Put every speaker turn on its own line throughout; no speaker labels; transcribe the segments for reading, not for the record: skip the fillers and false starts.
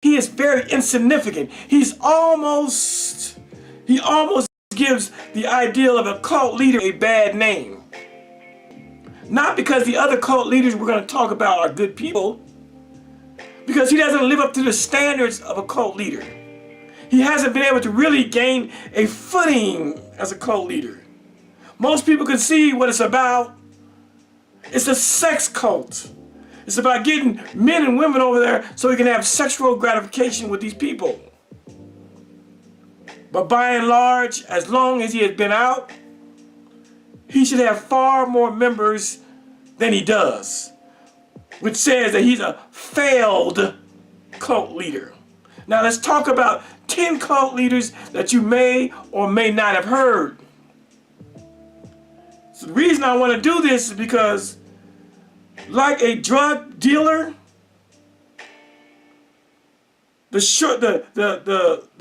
he is very insignificant. He almost gives the ideal of a cult leader a bad name. Not because the other cult leaders we're going to talk about are good people, because he doesn't live up to the standards of a cult leader. He hasn't been able to really gain a footing as a cult leader. Most people can see what it's about. It's a sex cult. It's about getting men and women over there so he can have sexual gratification with these people. But by and large, as long as he has been out, he should have far more members than he does, which says that he's a failed cult leader. Now let's talk about 10 cult leaders that you may or may not have heard. So the reason I want to do this is because, like a drug dealer, the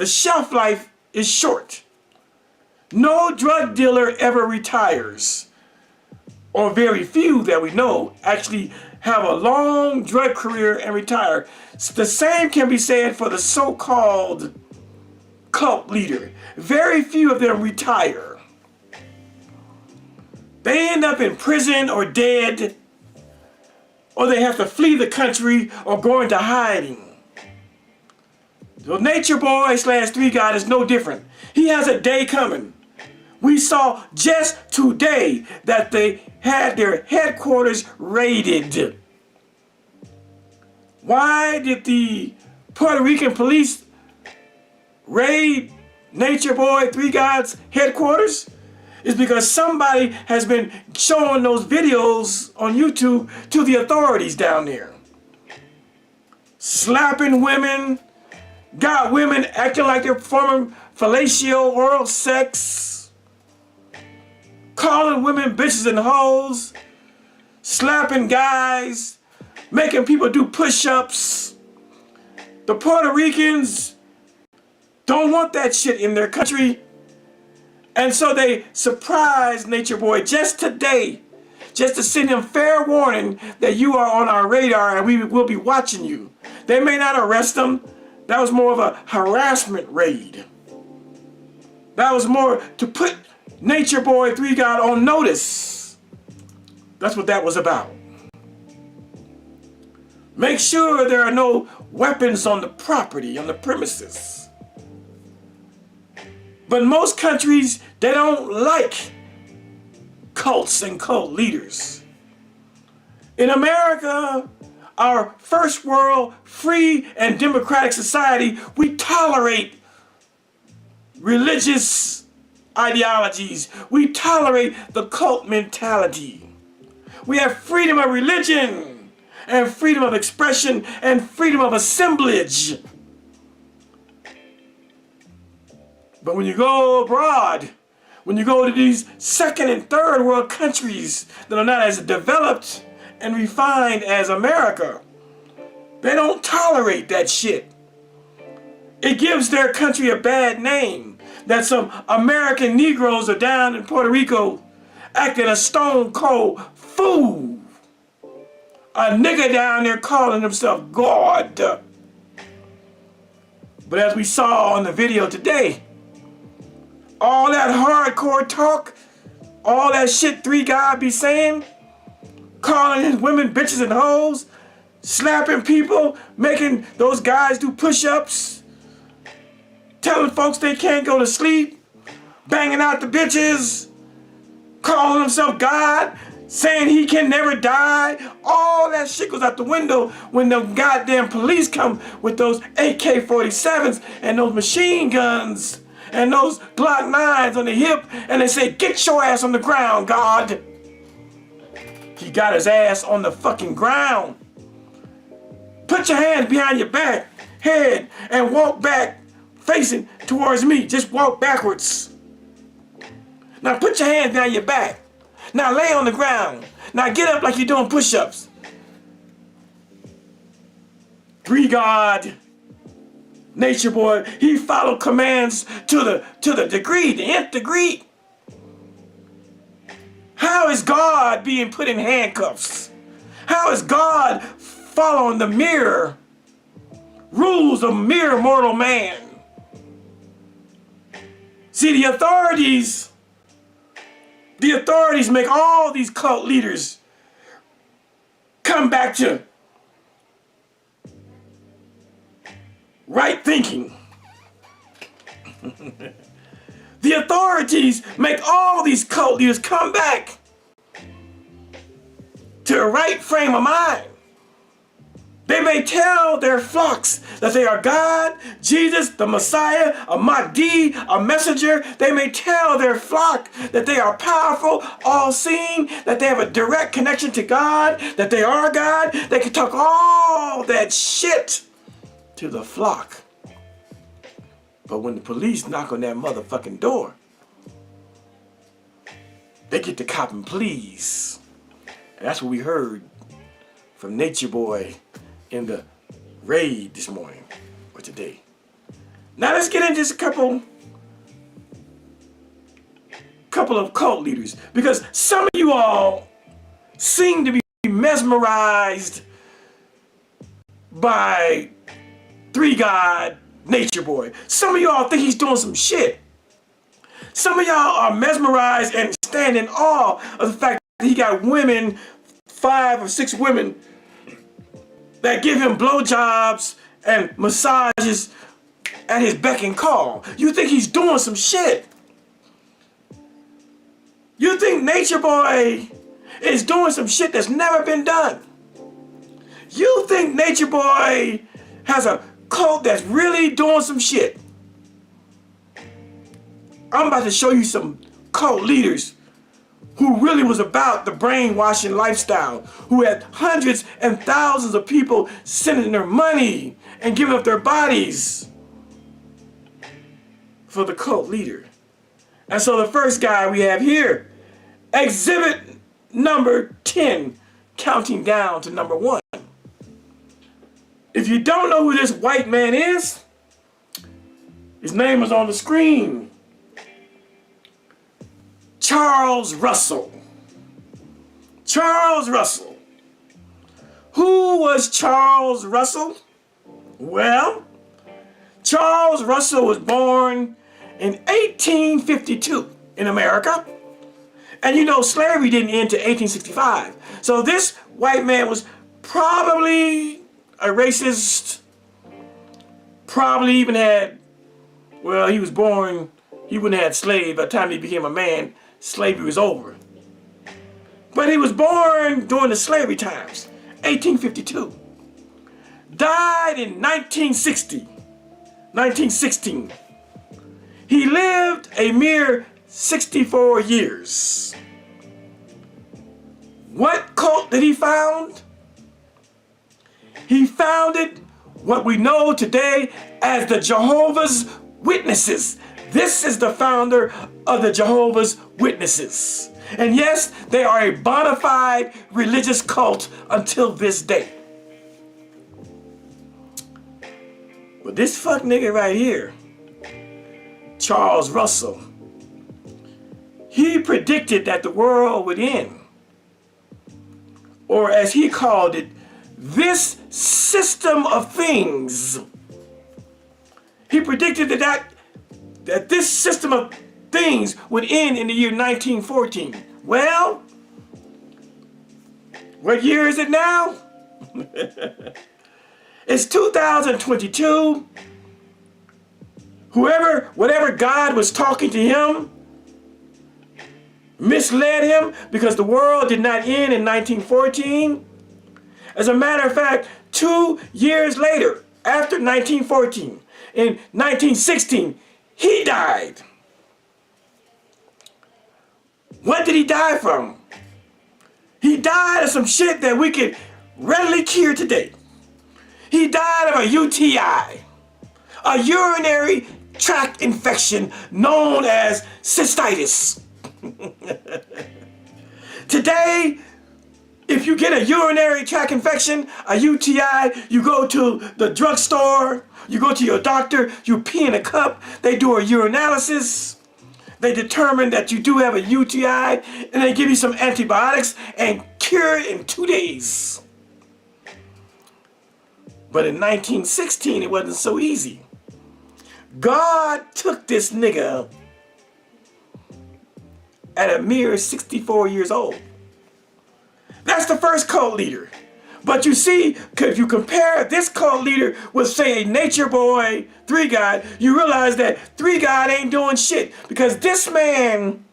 shelf life is short. No drug dealer ever retires, or very few that we know actually have a long drug career and retire. The same can be said for the so-called cult leader. Very few of them retire. They end up in prison or dead, or they have to flee the country or go into hiding. The Nature Boy / 3 God is no different. He has a day coming. We saw just today that they had their headquarters raided. Why did the Puerto Rican police raid Nature Boy 3 God's headquarters? It's because somebody has been showing those videos on YouTube to the authorities down there. Slapping women, got women acting like they're performing fellatio oral sex, calling women bitches and hoes, slapping guys, making people do push-ups. The Puerto Ricans don't want that shit in their country. And so they surprised Nature Boy just today, just to send him fair warning that you are on our radar and we will be watching you. They may not arrest him. That was more of a harassment raid. That was more to put Nature Boy 3 God on notice. That's what that was about. Make sure there are no weapons on the property, on the premises. But most countries, they don't like cults and cult leaders. In America, our first world, free and democratic society, we tolerate religious ideologies. We tolerate the cult mentality. We have freedom of religion and freedom of expression and freedom of assemblage. But when you go abroad, when you go to these second and third world countries that are not as developed and refined as America, they don't tolerate that shit. It gives their country a bad name that some American Negroes are down in Puerto Rico acting a stone cold fool. A nigga down there calling himself God. But as we saw on the video today, all that hardcore talk, all that shit 3 God be saying, calling his women bitches and hoes, slapping people, making those guys do push-ups, telling folks they can't go to sleep, banging out the bitches, calling himself God, saying he can never die. All that shit goes out the window when the goddamn police come with those AK-47s and those machine guns and those Glock 9s on the hip, and they say, get your ass on the ground, God. He got his ass on the fucking ground. Put your hands behind your back, head, and walk back facing towards me. Just walk backwards. Now put your hands behind your back. Now lay on the ground. Now get up like you're doing push-ups. 3 God, Nature Boy, he followed commands to the degree, the nth degree. How is God being put in handcuffs? How is God following the mirror rules of mere mortal man. See, the authorities make all these cult leaders come back to right thinking. The authorities make all these cult leaders come back to a right frame of mind. They may tell their flocks that they are God, Jesus, the Messiah, a Mahdi, a messenger. They may tell their flock that they are powerful, all-seeing, that they have a direct connection to God, that they are God. They can talk all that shit to the flock. But when the police knock on that motherfucking door, they get to copping pleas. And that's what we heard from Nature Boy in the raid this morning or today. Now let's get into just a couple of cult leaders, because some of you all seem to be mesmerized by Three God Nature Boy. Some of y'all think he's doing some shit. Some of y'all are mesmerized and stand in awe of the fact that he got women, 5 or 6 women, that give him blowjobs and massages at his beck and call. You think he's doing some shit. You think Nature Boy is doing some shit that's never been done. You think Nature Boy has a cult that's really doing some shit. I'm about to show you some cult leaders who really was about the brainwashing lifestyle, who had hundreds and thousands of people sending their money and giving up their bodies for the cult leader. And so the first guy we have here, exhibit number 10, counting down to number 1. If you don't know who this white man is, his name is on the screen. Charles Russell. Charles Russell. Who was Charles Russell? Well, Charles Russell was born in 1852 in America. And you know, slavery didn't end until 1865. So this white man was probably a racist, probably even had, well, he was born, he wouldn't have had slaves. By the time he became a man, slavery was over. But he was born during the slavery times, 1852. Died in 1916. He lived a mere 64 years. What cult did he found? He founded what we know today as the Jehovah's Witnesses. This is the founder of the Jehovah's Witnesses. And yes, they are a bona fide religious cult until this day. But this fuck nigga right here, Charles Russell, he predicted that the world would end. Or as he called it, this system of things. He predicted that this system of things would end in the year 1914. Well, what year is it now? It's 2022. Whatever God was talking to him, misled him, because the world did not end in 1914. As a matter of fact, 2 years later, after 1914, in 1916, he died. What did he die from? He died of some shit that we could readily cure today. He died of a UTI, a urinary tract infection known as cystitis. Today, if you get a urinary tract infection, a UTI, you go to the drugstore, you go to your doctor, you pee in a cup, they do a urinalysis, they determine that you do have a UTI, and they give you some antibiotics and cure it in 2 days. But in 1916, it wasn't so easy. God took this nigga at a mere 64 years old. That's the first cult leader. But you see, if you compare this cult leader with, say, a Nature Boy, Three God, you realize that Three God ain't doing shit. Because this man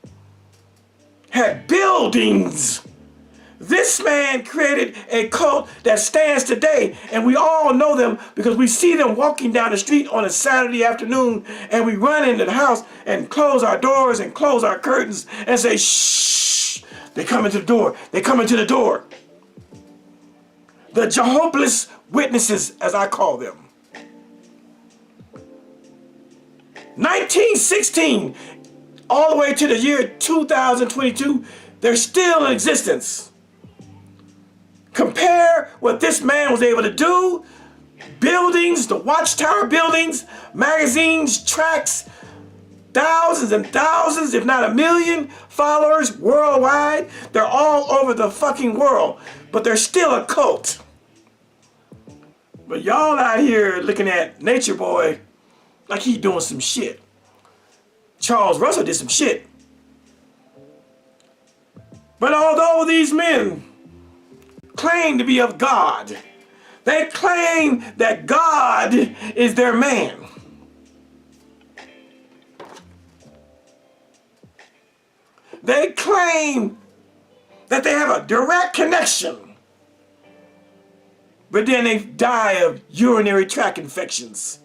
had buildings. This man created a cult that stands today, and we all know them because we see them walking down the street on a Saturday afternoon, and we run into the house and close our doors and close our curtains and say, shh, they come into the door, they come into the door. The Jehovah's Witnesses, as I call them. 1916, all the way to the year 2022, they're still in existence. Compare what this man was able to do. Buildings, the Watchtower buildings, magazines, tracts, thousands and thousands, if not a million followers worldwide. They're all over the fucking world, but they're still a cult. But y'all out here looking at Nature Boy like he doing some shit. Charles Russell did some shit. But although these men claim to be of God, they claim that God is their man. They claim that they have a direct connection, but then they die of urinary tract infections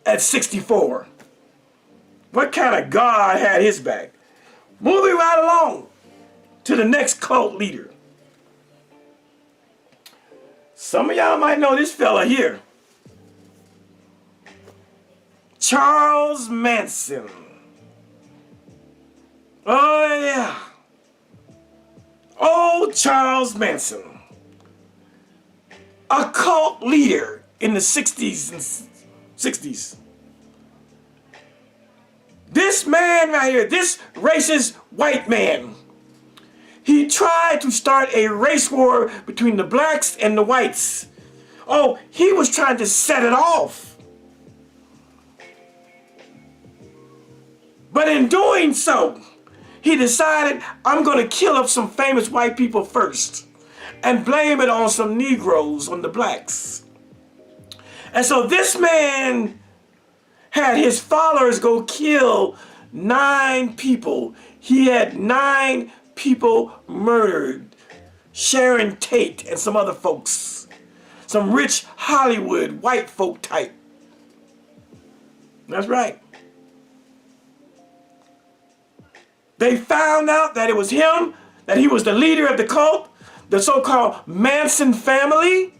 at 64. What kind of God had his back? Moving right along to the next cult leader. Some of y'all might know this fella here. Charles Manson. Oh yeah. Old Charles Manson. A cult leader in the 60s and 60s. This man right here, this racist white man, he tried to start a race war between the blacks and the whites. Oh, he was trying to set it off. But in doing so, he decided, I'm going to kill up some famous white people first and blame it on some Negroes, on the blacks. And so this man had his followers go kill 9 people. He had 9 people murdered. Sharon Tate and some other folks. Some rich Hollywood white folk type. That's right. They found out that it was him, that he was the leader of the cult, the so-called Manson family.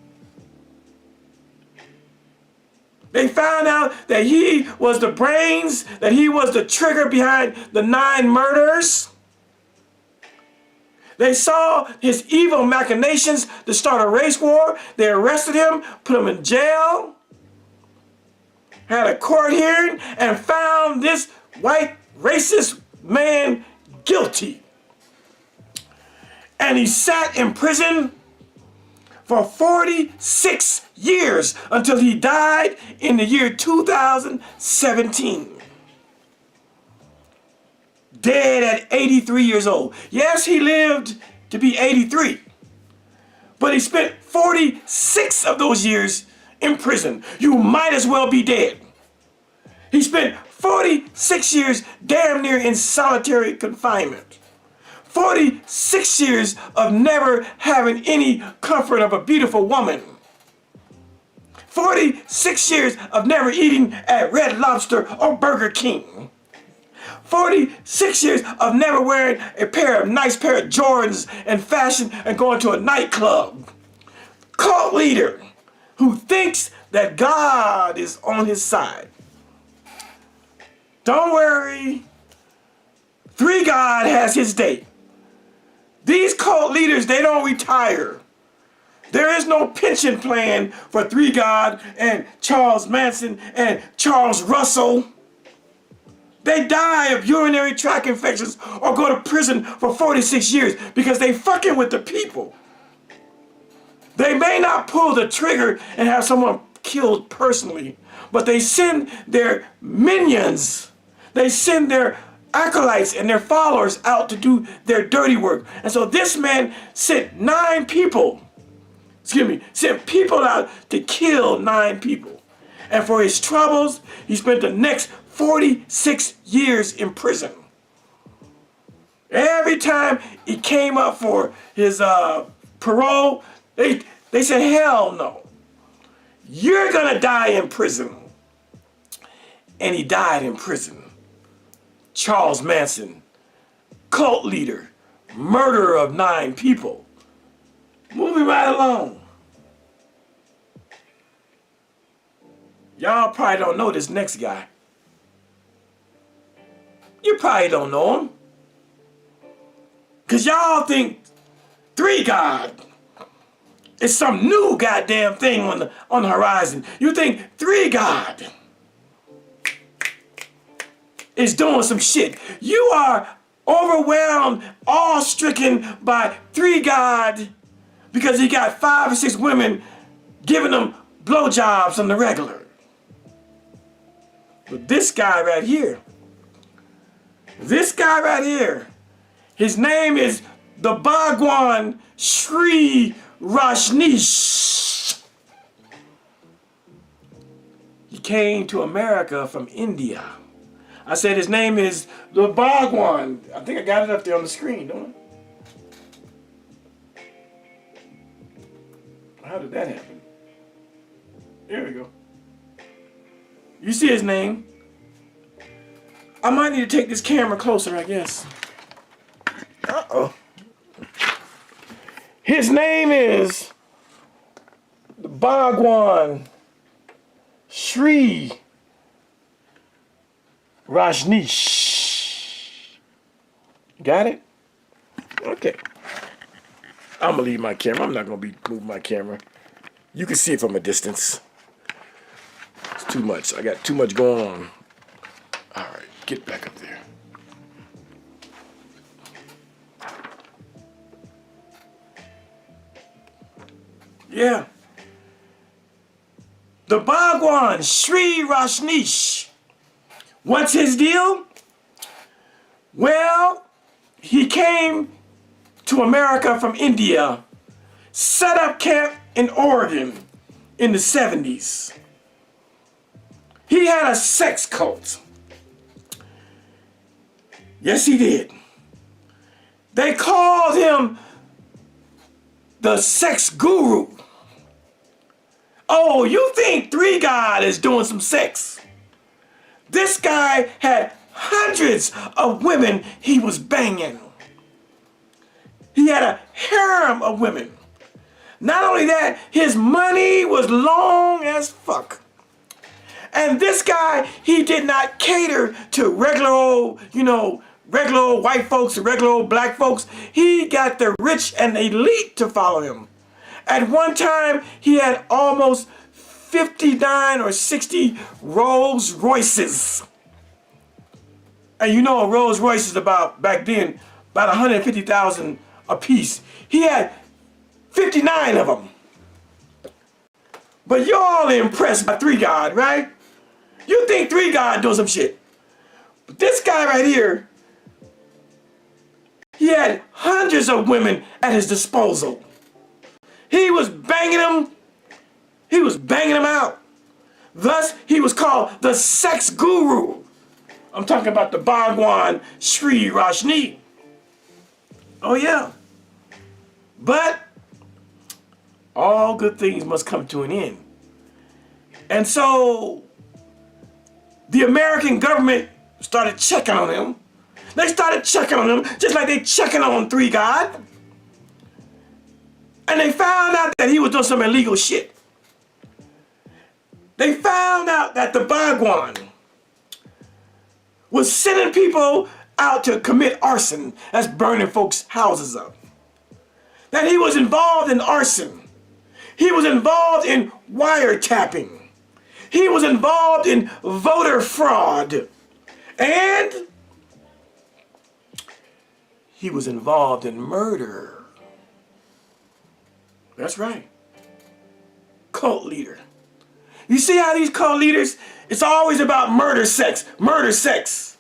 They found out that he was the brains, that he was the trigger behind the 9 murders. They saw his evil machinations to start a race war. They arrested him, put him in jail, had a court hearing, and found this white racist man guilty. And he sat in prison for 46 years until he died in the year 2017. Dead at 83 years old. Yes, he lived to be 83, but he spent 46 of those years in prison. You might as well be dead. He spent 46 years damn near in solitary confinement. 46 years of never having any comfort of a beautiful woman. 46 years of never eating at Red Lobster or Burger King. 46 years of never wearing a nice pair of Jordans and fashion and going to a nightclub. Cult leader who thinks that God is on his side. Don't worry. Three God has his day. These cult leaders, they don't retire. There is no pension plan for Three God and Charles Manson and Charles Russell. They die of urinary tract infections or go to prison for 46 years because they fucking with the people. They may not pull the trigger and have someone killed personally, but they send their minions, they send their acolytes and their followers out to do their dirty work. And so this man sent 9 people, sent people out to kill 9 people. And for his troubles, he spent the next 46 years in prison. Every time he came up for his parole, they said, hell no. You're gonna die in prison. And he died in prison. Charles Manson, cult leader, murderer of 9 people. Moving right along. Y'all probably don't know this next guy. You probably don't know him. Because y'all think 3 God is some new goddamn thing on the horizon. You think 3 God is doing some shit. You are overwhelmed, awe-stricken by 3 God because he got 5 or 6 women giving them blowjobs on the regular. But this guy right here, his name is the Bhagwan Sri Rashneesh. He came to America from India. I said his name is the Bhagwan. I think I got it up there on the screen, don't I? How did that happen? There we go. You see his name? I might need to take this camera closer, I guess. Uh-oh. His name is Bhagwan Sri Rashneesh. Got it? Okay. I'm gonna leave my camera. I'm not gonna be moving my camera. You can see it from a distance. It's too much. I got too much going on. All right, get back up there. Yeah. The Bhagwan Sri Rashneesh. What's his deal? Well, he came to America from India, set up camp in Oregon in the 70s. He had a sex cult. Yes, he did. They called him the sex guru. Oh, you think 3 God is doing some sex? This guy had hundreds of women he was banging. He had a harem of women. Not only that, his money was long as fuck. And this guy, he did not cater to regular old, regular old white folks and regular old black folks. He got the rich and elite to follow him. At one time, he had almost 59 or 60 Rolls Royces. And a Rolls Royce is back then, about 150,000 a piece. He had 59 of them. But you're all impressed by 3 God, right? You think 3 God doing some shit. But this guy right here, he had hundreds of women at his disposal. He was banging them. He was banging them out. Thus, he was called the sex guru. I'm talking about the Bhagwan Sri Rashneesh. Oh yeah. But all good things must come to an end. And so the American government started checking on him. They started checking on him just like they checking on 3 God. And they found out that he was doing some illegal shit. They found out that the Bhagwan was sending people out to commit arson. That's burning folks' houses up. That he was involved in arson. He was involved in wiretapping. He was involved in voter fraud. And he was involved in murder. That's right. cult leader. You see how these cult leaders, it's always about murder, sex, murder, sex.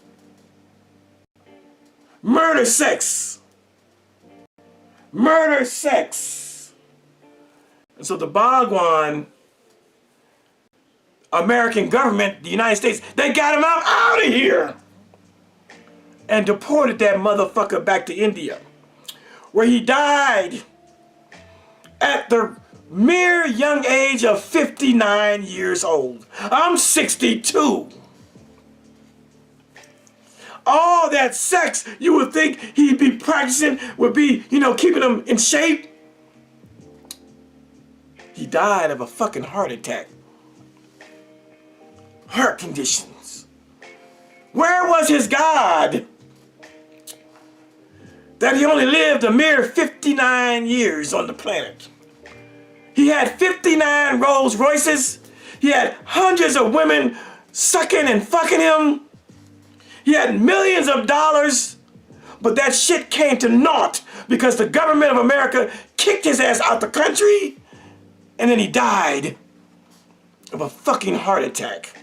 Murder, sex. Murder, sex. And so the Bhagwan American government, the United States, they got him out of here and deported that motherfucker back to India, where he died at the mere young age of 59 years old. I'm 62. All that sex you would think he'd be practicing would be, you know, keeping him in shape. He died of a fucking heart attack. Heart conditions. Where was his God that he only lived a mere 59 years on the planet? He had 59 Rolls Royces. He had hundreds of women sucking and fucking him. He had millions of dollars, but that shit came to naught because the government of America kicked his ass out the country, and then he died of a fucking heart attack.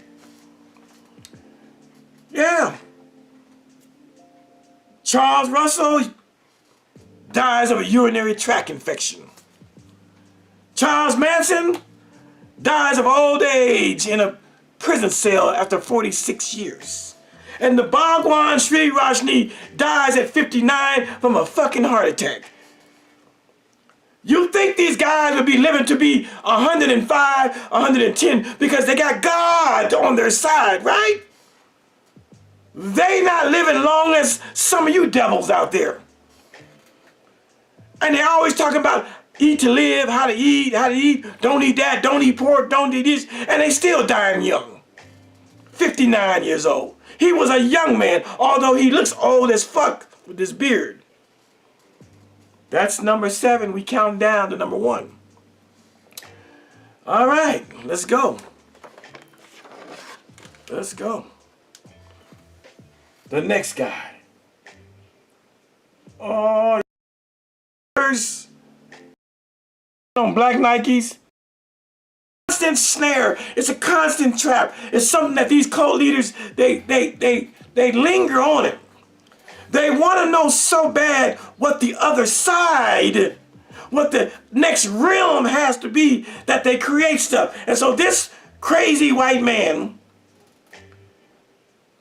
Yeah. Charles Russell dies of a urinary tract infection. Charles Manson dies of old age in a prison cell after 46 years. And the Bhagwan Sri Rashneesh dies at 59 from a fucking heart attack. You think these guys would be living to be 105, 110 because they got God on their side, right? They not living long as some of you devils out there. And they always talk about eat to live, how to eat, don't eat that, don't eat pork, don't eat this, and they still dying young. 59 years old. He was a young man, although he looks old as fuck with this beard. That's number 7. We count down to number 1. All right, let's go. Let's go. The next guy. Oh, on black Nikes. Constant snare. It's a constant trap. It's something that these cult leaders, they linger on it. They want to know so bad what the other side, what the next realm has to be, that they create stuff. And so this crazy white man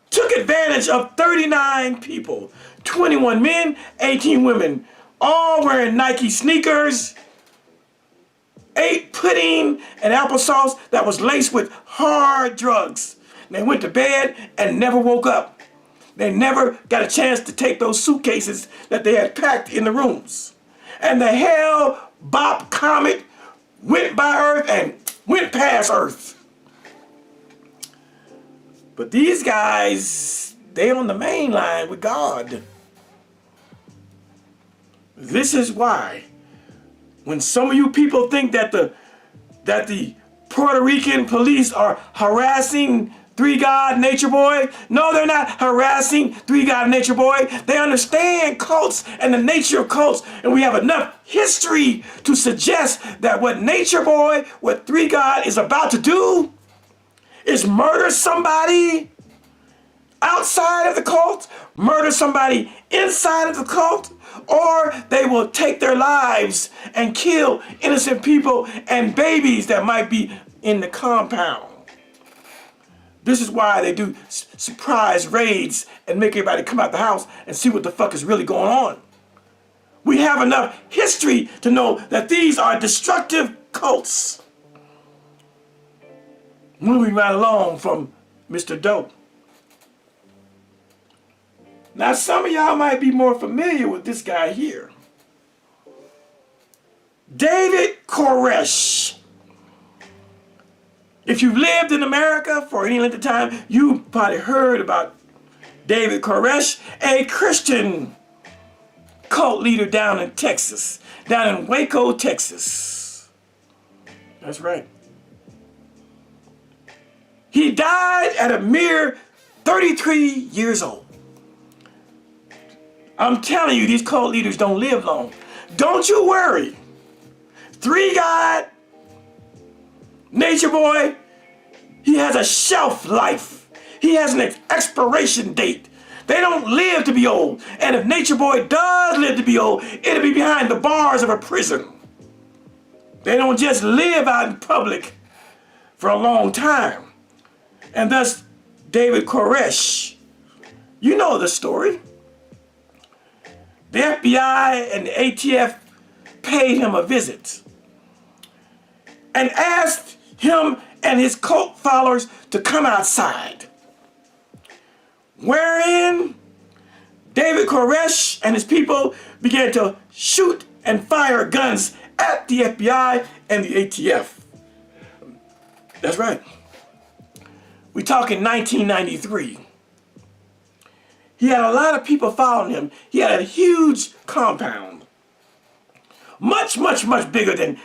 took advantage of 39 people, 21 men, 18 women, all wearing Nike sneakers, ate pudding and applesauce that was laced with hard drugs. They went to bed and never woke up. They never got a chance to take those suitcases that they had packed in the rooms. And the Hell Bop comet went by Earth and went past Earth. But these guys, they on the main line with God. This is why when some of you people think that the Puerto Rican police are harassing Three God Nature Boy, no, they're not harassing Three God Nature Boy. They understand cults and the nature of cults, and we have enough history to suggest that what Nature Boy, what Three God is about to do is murder somebody outside of the cult, murder somebody inside of the cult, or they will take their lives and kill innocent people and babies that might be in the compound. This is why they do surprise raids and make everybody come out the house and see what the fuck is really going on. We have enough history to know that these are destructive cults. Moving right along from Mr. Dope. Now some of y'all might be more familiar with this guy here. David Koresh. If you've lived in America for any length of time, you probably heard about David Koresh, a Christian cult leader down in Texas, down in Waco, Texas. That's right. He died at a mere 33 years old. I'm telling you, these cult leaders don't live long. Don't you worry. Three God Nature Boy, he has a shelf life. He has an expiration date. They don't live to be old. And if Nature Boy does live to be old, it'll be behind the bars of a prison. They don't just live out in public for a long time. And thus, David Koresh, you know the story. The FBI and the ATF paid him a visit and asked him and his cult followers to come outside, wherein David Koresh and his people began to shoot and fire guns at the FBI and the ATF. That's right. We talk in 1993. He had a lot of people following him. He had a huge compound. Much, much, much bigger than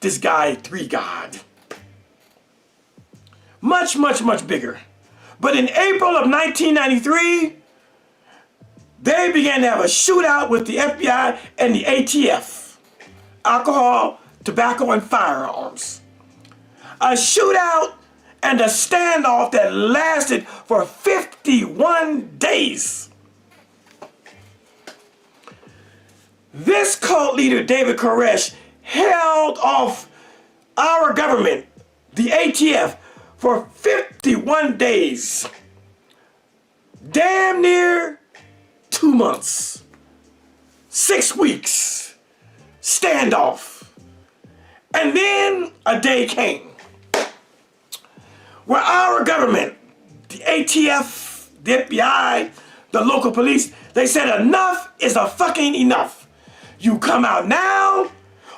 this guy, Three God. Much, much, much bigger. But in April of 1993, they began to have a shootout with the FBI and the ATF. Alcohol, tobacco, and firearms. A shootout and a standoff that lasted for 51 days. This cult leader, David Koresh, held off our government, the ATF, for 51 days. Damn near 2 months. 6 weeks. Standoff. And then a day came where our government, the ATF, the FBI, the local police, they said enough is a fucking enough. You come out now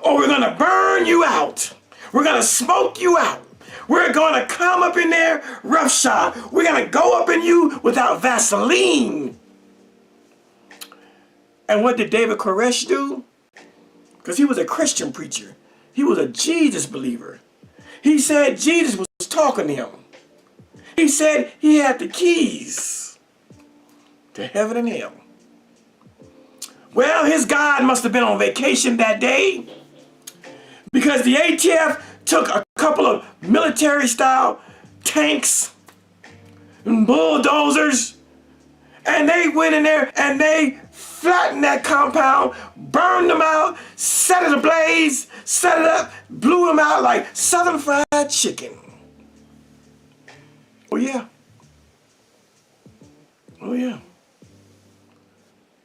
or we're gonna burn you out. We're gonna smoke you out. We're gonna come up in there roughshod. We're gonna go up in you without Vaseline. And what did David Koresh do? Because he was a Christian preacher. He was a Jesus believer. He said Jesus was talking to him. He said he had the keys to heaven and hell. Well, his God must have been on vacation that day because the ATF took a couple of military-style tanks and bulldozers and they went in there and they flattened that compound, burned them out, set it ablaze, set it up, blew them out like Southern fried chicken. Oh yeah. Oh yeah.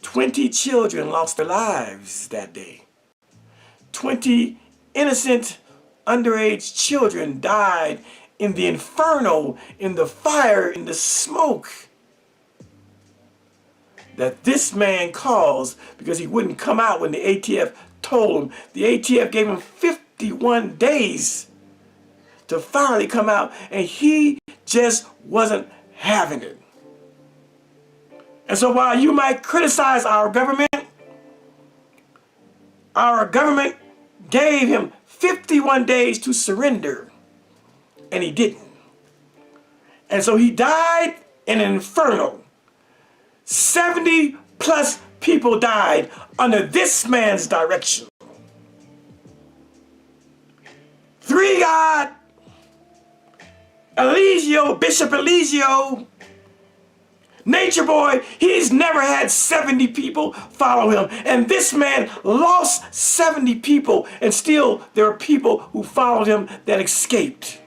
20 children lost their lives that day. 20 innocent underage children died in the inferno, in the fire, in the smoke that this man caused because he wouldn't come out when the ATF told him. The ATF gave him 51 days to finally come out, and he just wasn't having it. And so while you might criticize our government gave him 51 days to surrender, and he didn't. And so he died in an inferno. 70 plus people died under this man's direction. Three God, Eligio, Bishop Eligio, Nature Boy, he's never had 70 people follow him. And this man lost 70 people, and still there are people who followed him that escaped.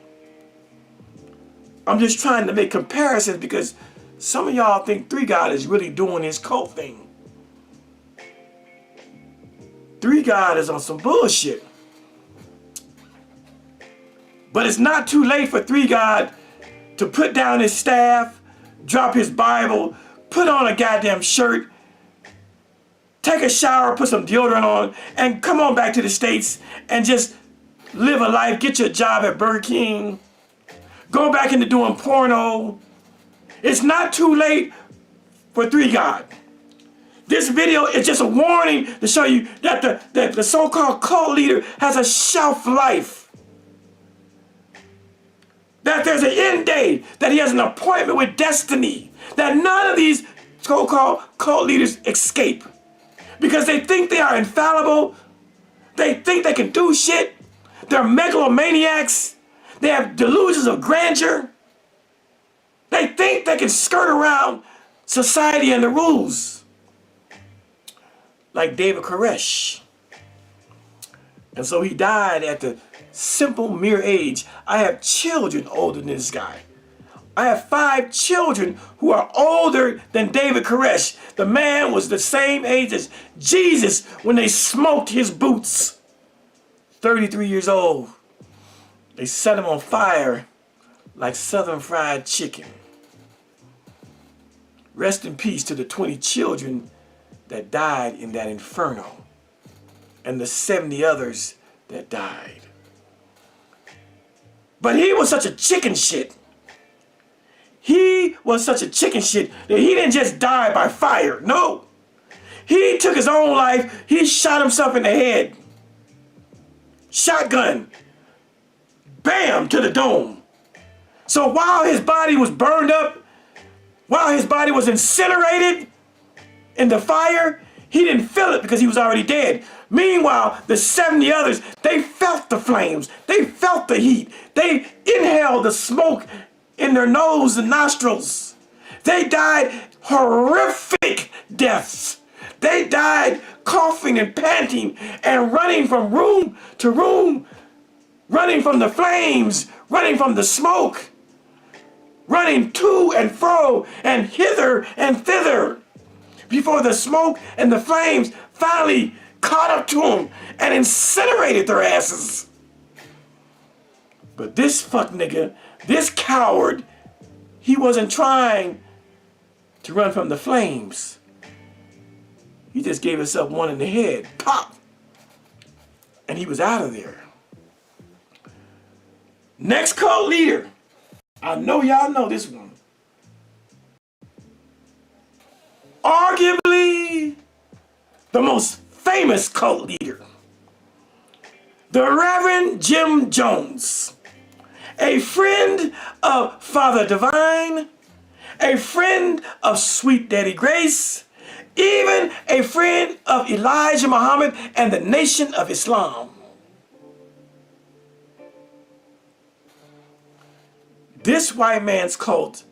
I'm just trying to make comparisons because some of y'all think Three God is really doing his cult thing. Three God is on some bullshit. But it's not too late for Three God to put down his staff, drop his Bible, put on a goddamn shirt, take a shower, put some deodorant on, and come on back to the States and just live a life, get your job at Berg, go back into doing porno. It's not too late for Three God. This video is just a warning to show you that the so-called cult leader has a shelf life. That there's an end date, that he has an appointment with destiny, that none of these so-called cult leaders escape because they think they are infallible, they think they can do shit, they're megalomaniacs, They have delusions of grandeur. They think they can skirt around society and the rules. Like David Koresh. And so he died at the simple mere age. I have children older than this guy. I have 5 children who are older than David Koresh. The man was the same age as Jesus when they smoked his boots. 33 years old. They set him on fire like Southern fried chicken. Rest in peace to the 20 children that died in that inferno and the 70 others that died. But he was such a chicken shit. He was such a chicken shit that he didn't just die by fire. No. He took his own life. He shot himself in the head. Shotgun. Bam, to the dome. So while his body was burned up, while his body was incinerated in the fire, he didn't feel it because he was already dead. Meanwhile, the 70 others, they felt the flames. They felt the heat. They inhaled the smoke in their nose and nostrils. They died horrific deaths. They died coughing and panting and running from room to room, running from the flames, running from the smoke, running to and fro and hither and thither before the smoke and the flames finally caught up to them and incinerated their asses. But this fuck nigga, this coward, he wasn't trying to run from the flames. He just gave himself one in the head. Pop! And he was out of there. Next cult leader. I know y'all know this one. Arguably the most famous cult leader. The Reverend Jim Jones. A friend of Father Divine. A friend of Sweet Daddy Grace. Even a friend of Elijah Muhammad and the Nation of Islam. This white man's cult,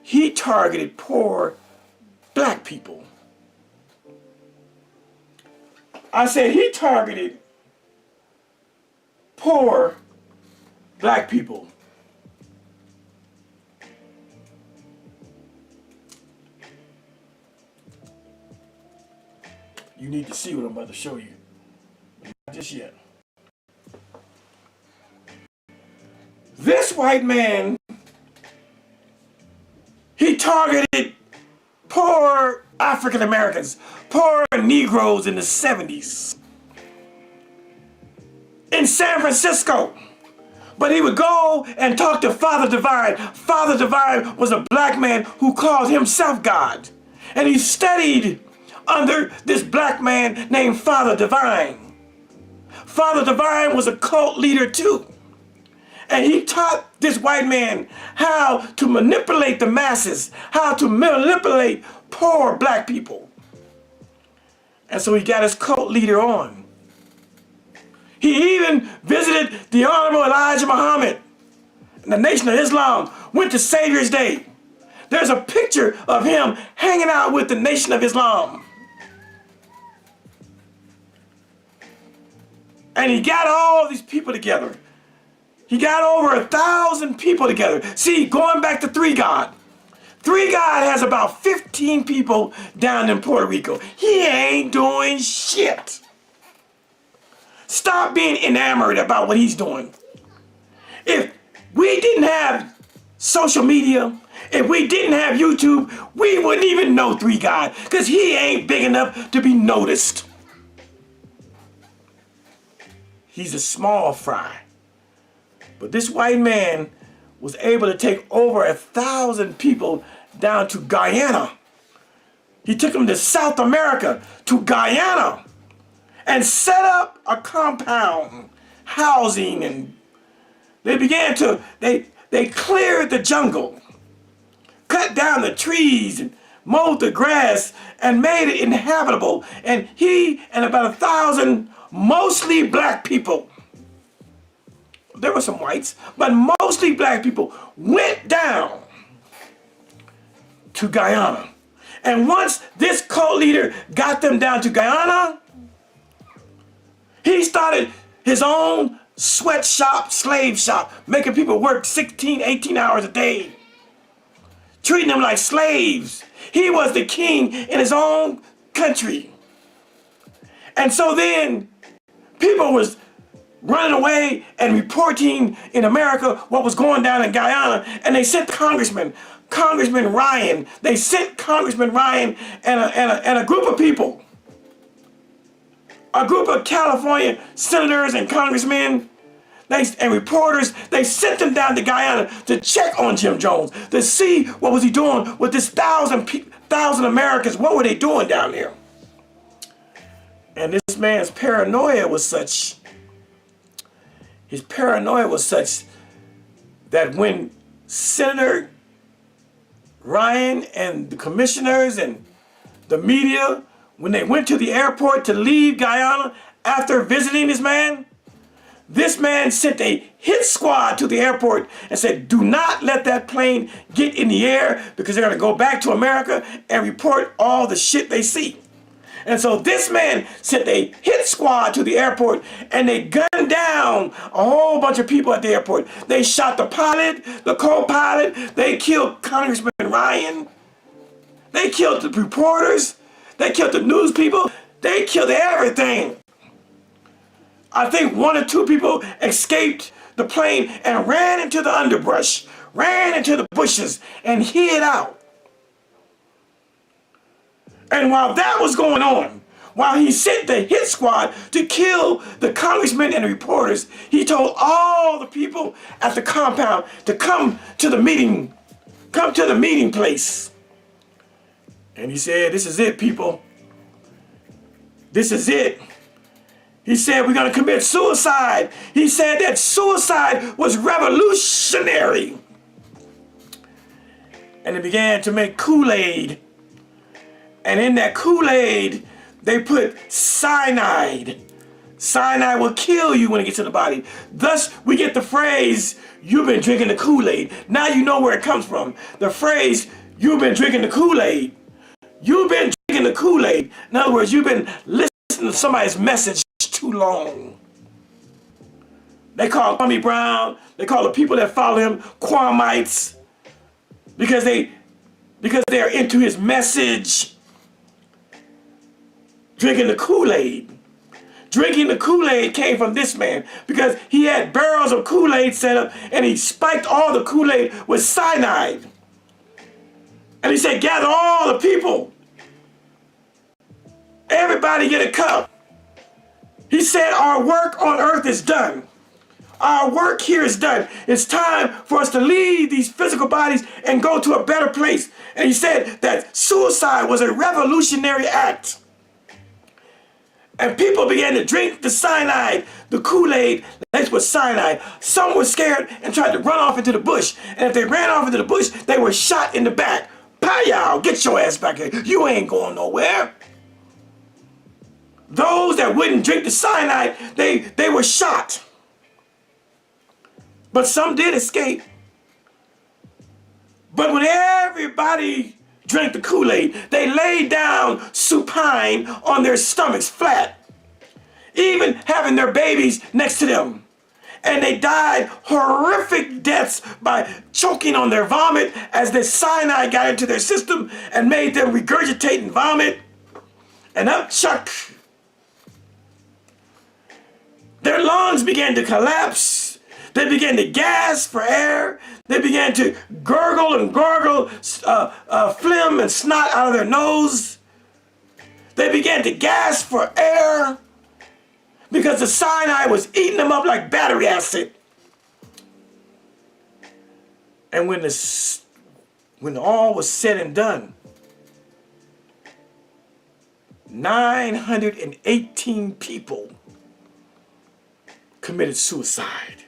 he targeted poor black people. I said he targeted poor black people. You need to see what I'm about to show you. Not just yet. This white man, he targeted poor African Americans, poor Negroes in the 70s in San Francisco. But he would go and talk to Father Divine. Father Divine was a black man who called himself God. And he studied under this black man named Father Divine. Father Divine was a cult leader too. And he taught this white man how to manipulate the masses, how to manipulate poor black people. And so he got his cult leader on. He even visited the Honorable Elijah Muhammad and the Nation of Islam, went to Savior's Day. There's a picture of him hanging out with the Nation of Islam. And he got all these people together. He got over 1,000 people together. See, going back to Three God. Three God has about 15 people down in Puerto Rico. He ain't doing shit. Stop being enamored about what he's doing. If we didn't have social media, if we didn't have YouTube, we wouldn't even know Three God, because he ain't big enough to be noticed. He's a small fry. But this white man was able to take over 1,000 people down to Guyana. He took them to South America, to Guyana, and set up a compound, housing, and they began to, they cleared the jungle, cut down the trees, and mowed the grass, and made it inhabitable. And he and about 1,000 mostly black people there were some whites, but mostly black people went down to Guyana. And once this cult leader got them down to Guyana, he started his own sweatshop, slave shop, making people work 16, 18 hours a day, treating them like slaves. He was the king in his own country. And so then people was running away and reporting in America what was going down in Guyana, and they sent Congressman Ryan. They sent Congressman Ryan and a group of people, a group of California senators and congressmen and reporters. They sent them down to Guyana to check on Jim Jones, to see what was he doing with this thousand Americans. What were they doing down there? And this man's paranoia was such. His paranoia was such that when Senator Ryan and the commissioners and the media, when they went to the airport to leave Guyana after visiting this man sent a hit squad to the airport and said, do not let that plane get in the air because they're going to go back to America and report all the shit they see. And so this man sent a hit squad to the airport and they gunned down a whole bunch of people at the airport. They shot the pilot, the co-pilot, they killed Congressman Ryan, they killed the reporters, they killed the news people, they killed everything. I think 1 or 2 people escaped the plane and ran into the underbrush, ran into the bushes and hid out. And while that was going on, while he sent the hit squad to kill the congressmen and the reporters, he told all the people at the compound to come to the meeting place. And he said, this is it, people. This is it. He said, we're going to commit suicide. He said that suicide was revolutionary. And they began to make Kool-Aid. And in that Kool-Aid, they put cyanide. Cyanide will kill you when it gets in the body. Thus, we get the phrase, you've been drinking the Kool-Aid. Now you know where it comes from. The phrase, you've been drinking the Kool-Aid. You've been drinking the Kool-Aid. In other words, you've been listening to somebody's message too long. They call Kwame Brown, they call the people that follow him Kwamites because they are into his message. Drinking the Kool-Aid. Drinking the Kool-Aid came from this man because he had barrels of Kool-Aid set up and he spiked all the Kool-Aid with cyanide. And he said, gather all the people. Everybody get a cup. He said, our work on earth is done. Our work here is done. It's time for us to leave these physical bodies and go to a better place. And he said that suicide was a revolutionary act. And people began to drink the cyanide, the Kool-Aid laced with cyanide. Some were scared and tried to run off into the bush. And if they ran off into the bush, they were shot in the back. Pow, get your ass back here. You ain't going nowhere. Those that wouldn't drink the cyanide, they were shot. But some did escape. But when everybody drank the Kool-Aid, they laid down supine on their stomachs flat, even having their babies next to them. And they died horrific deaths by choking on their vomit as the cyanide got into their system and made them regurgitate and vomit. And upchuck, their lungs began to collapse. They began to gasp for air. They began to gurgle and gargle phlegm and snot out of their nose. They began to gasp for air because the cyanide was eating them up like battery acid. And when all was said and done, 918 people committed suicide.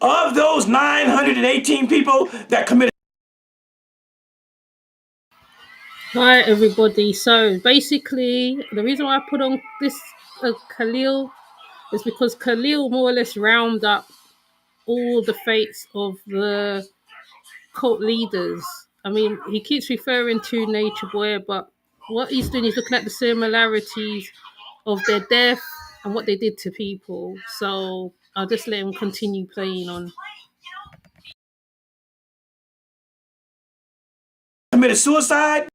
Of those 918 people that committed.
Hi everybody. So basically, the reason why I put on this Khalil is because Khalil more or less round up all the fates of the cult leaders. I mean, he keeps referring to Nature Boy, but what he's doing is looking at the similarities of their death and what they did to people. So I'll just let him continue playing on.
Committed suicide.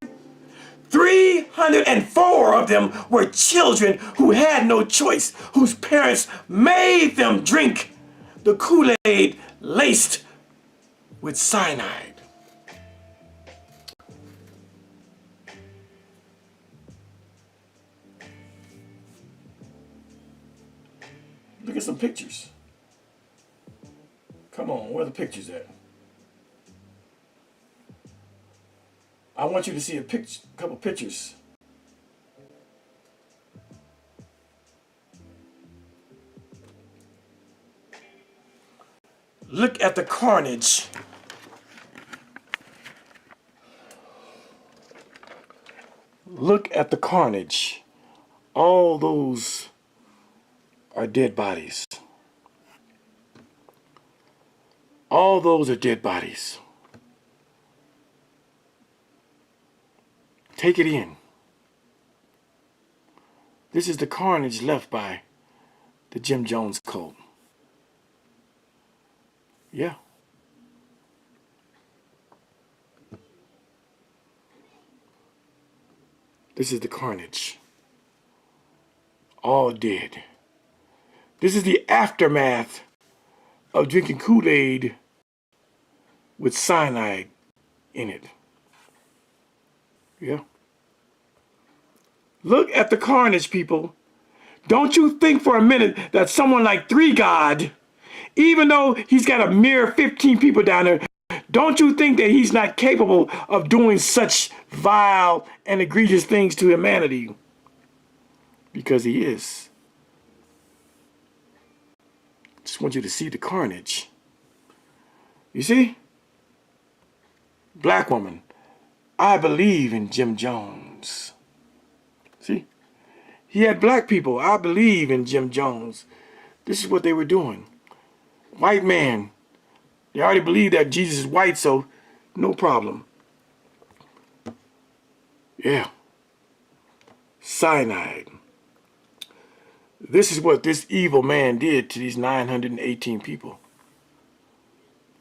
304 of them were children who had no choice, whose parents made them drink the Kool-Aid laced with cyanide. Look at some pictures. Come on, where are the pictures at? I want you to see a couple pictures. Look at the carnage. Look at the carnage. All those are dead bodies. All those are dead bodies. Take it in. This is the carnage left by the Jim Jones cult. Yeah. This is the carnage. All dead. This is the aftermath of drinking Kool-Aid with cyanide in it. Yeah. Look at the carnage, people. Don't you think for a minute that someone like Three God, even though he's got a mere 15 people down there, don't you think that he's not capable of doing such vile and egregious things to humanity? Because he is. Just want you to see the carnage. You see? Black woman, I believe in Jim Jones. See? He had black people. I believe in Jim Jones. This is what they were doing. White man. They already believe that Jesus is white, so no problem. Yeah. Cyanide. This is what this evil man did to these 918 people.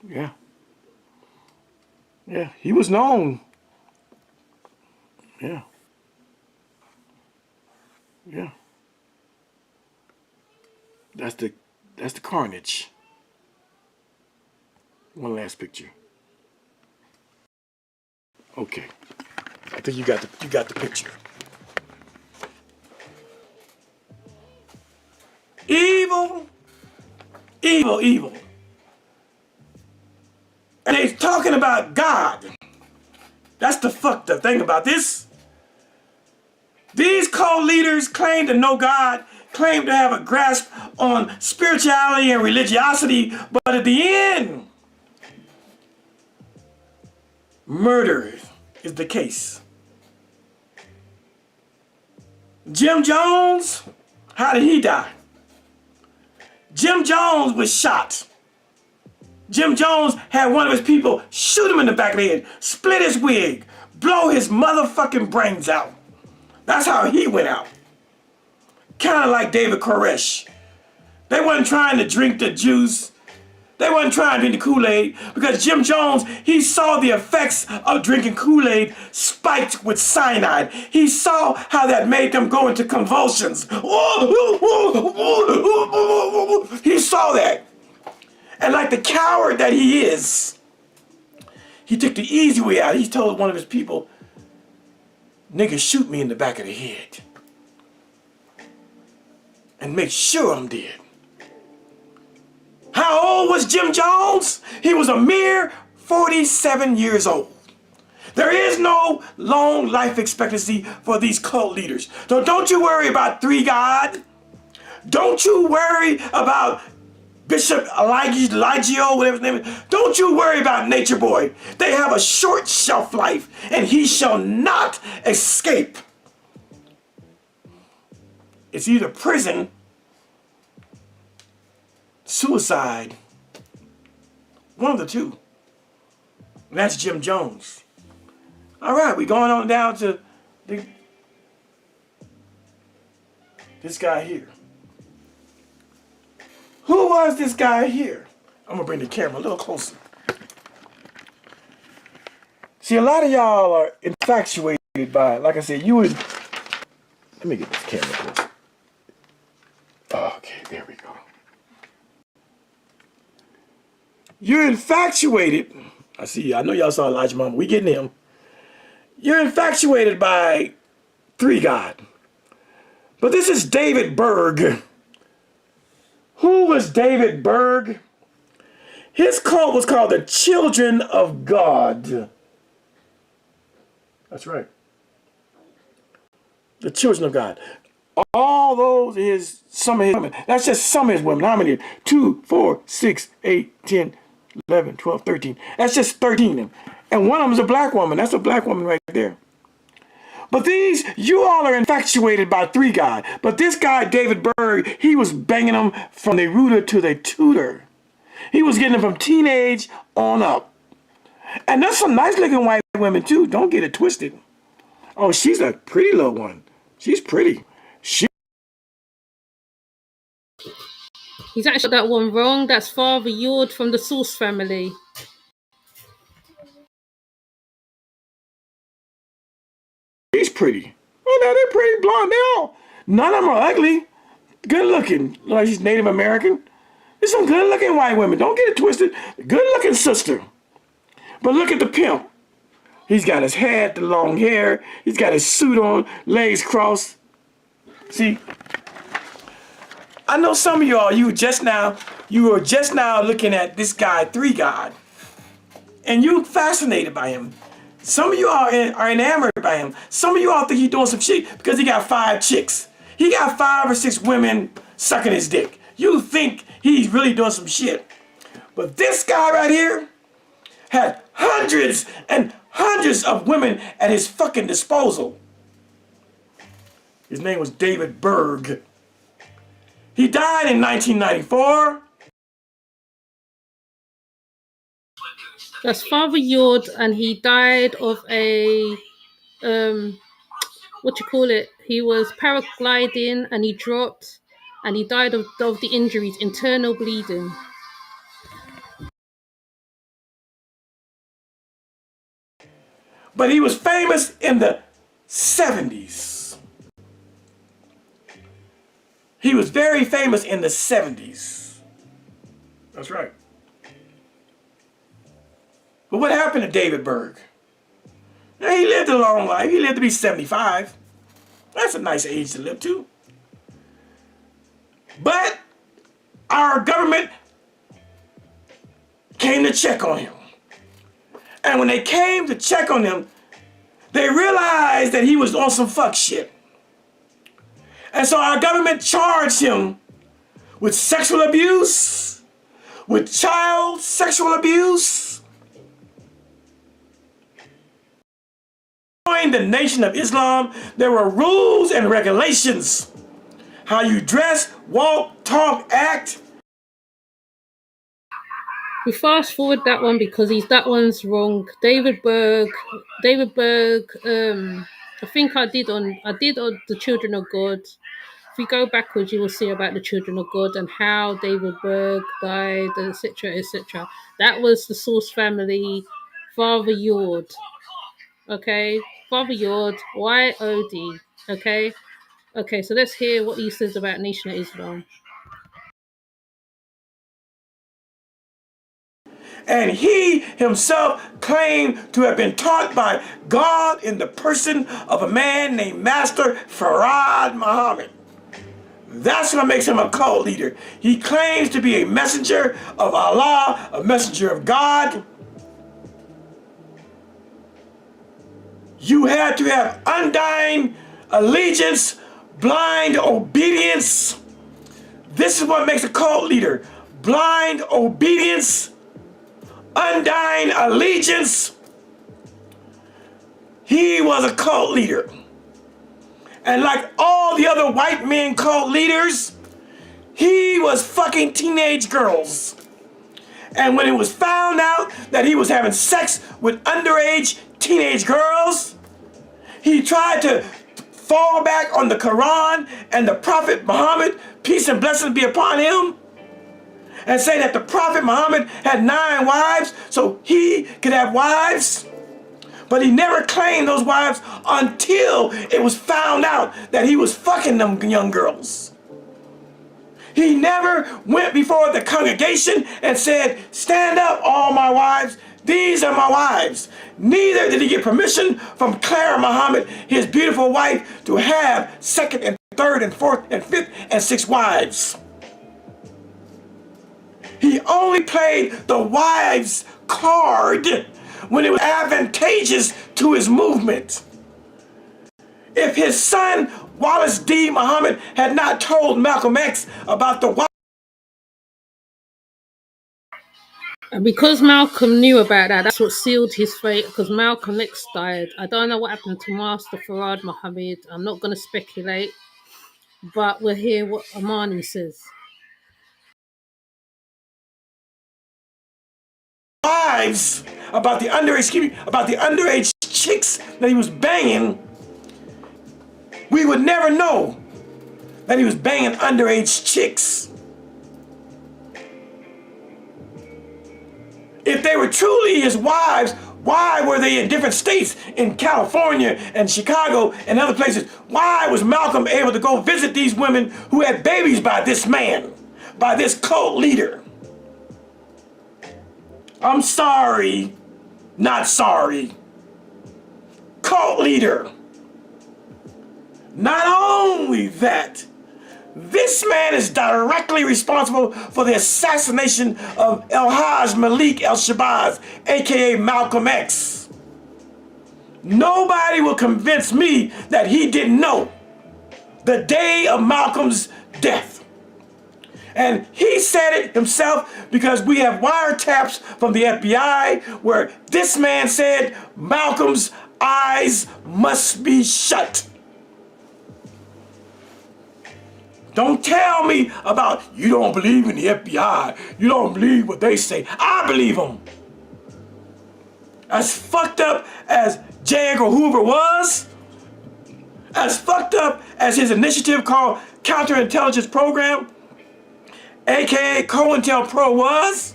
Yeah. Yeah, he was known. Yeah. Yeah. That's the carnage. One last picture. Okay. I think you got the picture. Evil, evil, evil. And they're talking about God. That's the fucked up thing about this. These cult leaders claim to know God, claim to have a grasp on spirituality and religiosity, but at the end, murder is the case. Jim Jones, how did he die? Jim Jones was shot. Jim Jones had one of his people shoot him in the back of the head, split his wig, blow his motherfucking brains out. That's how he went out. Kind of like David Koresh. They wasn't trying to drink the juice. They wasn't trying to drink the Kool-Aid because Jim Jones, he saw the effects of drinking Kool-Aid spiked with cyanide. He saw how that made them go into convulsions. He saw that. And like the coward that he is, he took the easy way out. He told one of his people, nigga, shoot me in the back of the head and make sure I'm dead. How old was Jim Jones? He was a mere 47 years old. There is no long life expectancy for these cult leaders. So don't you worry about Three God. Don't you worry about Bishop Ligio, whatever his name is. Don't you worry about Nature Boy. They have a short shelf life, and he shall not escape. It's either prison suicide. One of the two. And that's Jim Jones. All right, we're going on down to this guy here. Who was this guy here? I'm gonna bring the camera a little closer. See, a lot of y'all are infatuated by, like I said, you would. Let me get this camera closer. Okay, there we go. You're infatuated. I know y'all saw Elijah Mama. We getting him. You're infatuated by three God. But this is David Berg. Who was David Berg? His cult was called the Children of God. That's right. The Children of God. All those is some of his women. That's just some of his women. How many? 2, 4, 6, 8, 10, 11, 12, 13. That's just 13 of them. And one of them is a black woman. That's a black woman right there. But these, you all are infatuated by three God. But this guy, David Berg, he was banging them from the rooter to the tutor. He was getting them from teenage on up. And there's some nice looking white women too. Don't get it twisted. Oh, she's a pretty little one. She's pretty.
He's actually got that one wrong. That's Father Yord from the Source family.
She's pretty. Oh, no, they're pretty blonde. They all. None of them are ugly. Good looking. Like she's Native American. There's some good looking white women. Don't get it twisted. Good looking sister. But look at the pimp. He's got his hat, the long hair. He's got his suit on, legs crossed. See, I know some of y'all, you were just now looking at this guy, Three God, and you fascinated by him. Some of you are enamored by him. Some of you all think he's doing some shit because he got 5 chicks. He got 5 or 6 women sucking his dick. You think he's really doing some shit. But this guy right here had hundreds and hundreds of women at his fucking disposal. His name was David Berg. He died in 1994.
That's Father Yord, and he died of a what you call it? He was paragliding and he dropped, and he died of the injuries, internal bleeding.
But he was famous in the 70s. He was very famous in the 70s. That's right. But what happened to David Berg? Now, he lived a long life. He lived to be 75. That's a nice age to live to. But our government came to check on him. And when they came to check on him, they realized that he was on some fuck shit. And so our government charged him with sexual abuse, with child sexual abuse. In the Nation of Islam, there were rules and regulations. How you dress, walk, talk, act.
We fast forward that one because that one's wrong. David Berg. I think I did on the Children of God. If you go backwards, you will see about the Children of God and how David Berg died, etc., etc. That was the Source family, Father Yord. Okay, Father Yord, Y-O-D. Okay, so let's hear what he says about Nation of Islam.
And he himself claimed to have been taught by God in the person of a man named Master Farad Muhammad. That's what makes him a cult leader. He claims to be a messenger of Allah, a messenger of God. You had to have undying allegiance, blind obedience. This is what makes a cult leader. Blind obedience, undying allegiance. He was a cult leader. And like all the other white men cult leaders, He was fucking teenage girls. And when it was found out that he was having sex with underage teenage girls, he tried to fall back on the Quran and the Prophet Muhammad, peace and blessings be upon him, and say that the Prophet Muhammad had 9 wives so he could have wives. But he never claimed those wives until it was found out that he was fucking them young girls. He never went before the congregation and said, stand up, all my wives. These are my wives. Neither did he get permission from Clara Muhammad, his beautiful wife, to have 2nd and 3rd and 4th and 5th and 6th wives. He only played the wives card when it was advantageous to his movement. If his son, Wallace D. Muhammad, had not told Malcolm X about the wives,
And because Malcolm knew about that, that's what sealed his fate, because Malcolm X died. I don't know what happened to Master Farad Muhammad. I'm not going to speculate, but we'll hear what Amani says.
about the underage chicks that he was banging, we would never know that he was banging underage chicks. If they were truly his wives, why were they in different states, in California and Chicago and other places? Why was Malcolm able to go visit these women who had babies by this man, by this cult leader? I'm sorry, not sorry. Cult leader. Not only that, this man is directly responsible for the assassination of El-Hajj Malik El-Shabazz, aka Malcolm X. Nobody will convince me that he didn't know the day of Malcolm's death. And he said it himself because we have wiretaps from the FBI where this man said Malcolm's eyes must be shut. Don't tell me about you don't believe in the FBI. You don't believe what they say. I believe them. As fucked up as J. Edgar Hoover was, as fucked up as his initiative called Counterintelligence Program, aka COINTELPRO, was,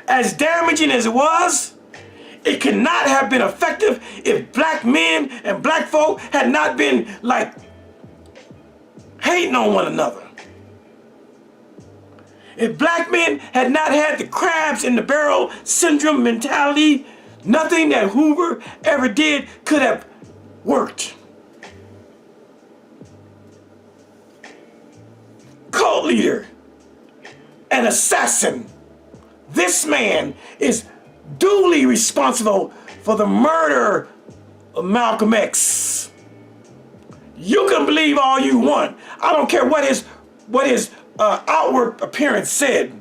as damaging as it was, it could not have been effective if black men and black folk had not been like hating on one another. If black men had not had the crabs in the barrel syndrome mentality, nothing that Hoover ever did could have worked. Cult leader, an assassin. This man is duly responsible for the murder of Malcolm X. You can believe all you want. I don't care what his outward appearance said.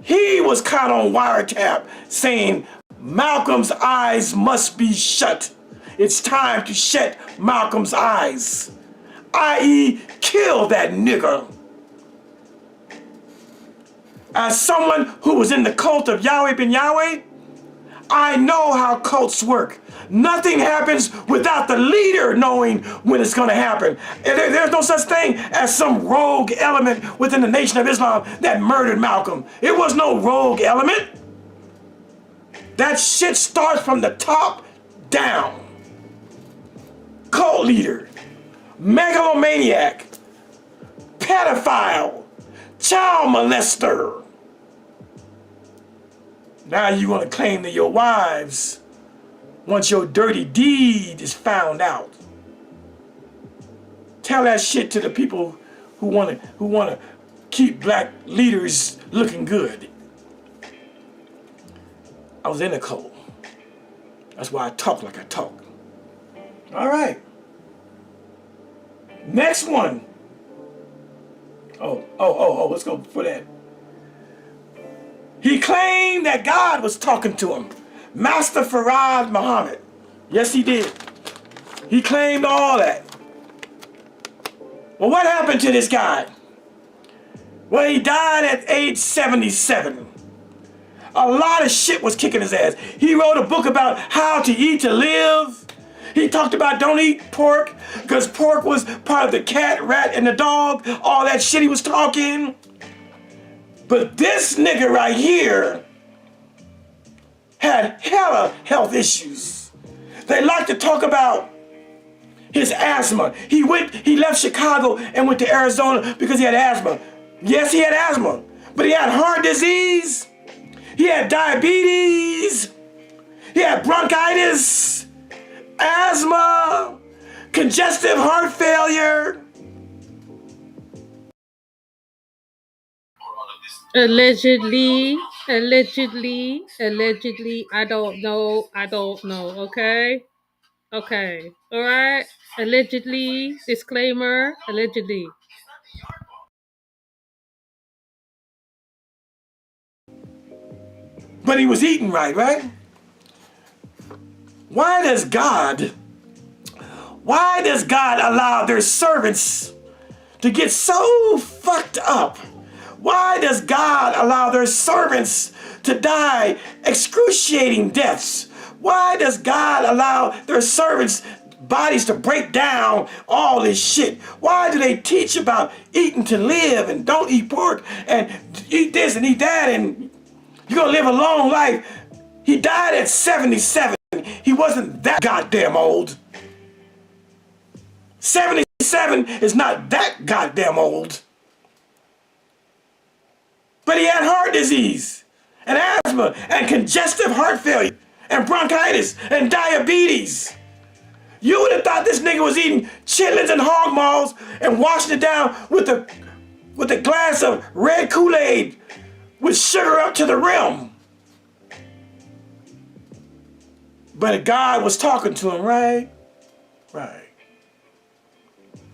He was caught on wiretap saying Malcolm's eyes must be shut. It's time to shut Malcolm's eyes, i.e. kill that nigger. As someone who was in the cult of Yahweh ben Yahweh, I know how cults work. Nothing happens without the leader knowing when it's going to happen. There's no such thing as some rogue element within the Nation of Islam that murdered Malcolm. It was no rogue element. That shit starts from the top down. Cult leader, megalomaniac, pedophile, child molester. Now you want to claim that your wives, once your dirty deed is found out. Tell that shit to the people who want to keep black leaders looking good. I was in a cult. That's why I talk like I talk. All right. Next one. Oh, let's go for that. He claimed that God was talking to him. Master Farad Muhammad. Yes, he did. He claimed all that. Well, what happened to this guy? Well, he died at age 77. A lot of shit was kicking his ass. He wrote a book about how to eat to live. He talked about don't eat pork because pork was part of the cat, rat, and the dog. All that shit he was talking. But this nigga right here had hella health issues. They like to talk about his asthma. He left Chicago and went to Arizona because he had asthma. Yes, he had asthma, but he had heart disease. He had diabetes. He had bronchitis, asthma, congestive heart failure.
Allegedly, I don't know, okay? Okay, alright? Allegedly, disclaimer, allegedly.
But he was eating right? Why does God allow their servants to get so fucked up? Why does God allow their servants to die excruciating deaths? Why does God allow their servants' bodies to break down all this shit? Why do they teach about eating to live and don't eat pork and eat this and eat that and you're gonna live a long life? He died at 77. He wasn't that goddamn old. 77 is not that goddamn old. But he had heart disease and asthma and congestive heart failure and bronchitis and diabetes. You would have thought this nigga was eating chitlins and hog maws and washing it down with a glass of red Kool-Aid with sugar up to the rim. But God was talking to him, right? Right.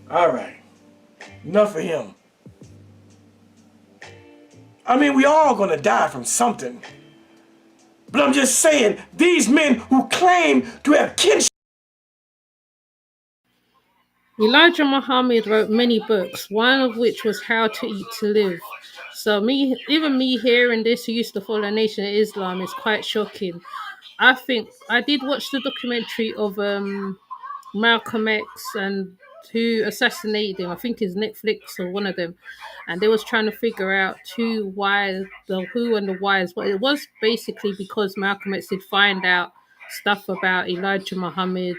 All right. Enough of him. I mean, we all gonna die from something. But I'm just saying, these men who claim to have kinship.
Elijah Muhammad wrote many books, one of which was How to Eat to Live. So even me hearing this, who used to follow Nation of Islam, is quite shocking. I think I did watch the documentary of Malcolm X and who assassinated him. I think it's Netflix or one of them, and they was trying to figure out the who and the whys. But it was basically because Malcolm X did find out stuff about Elijah Muhammad.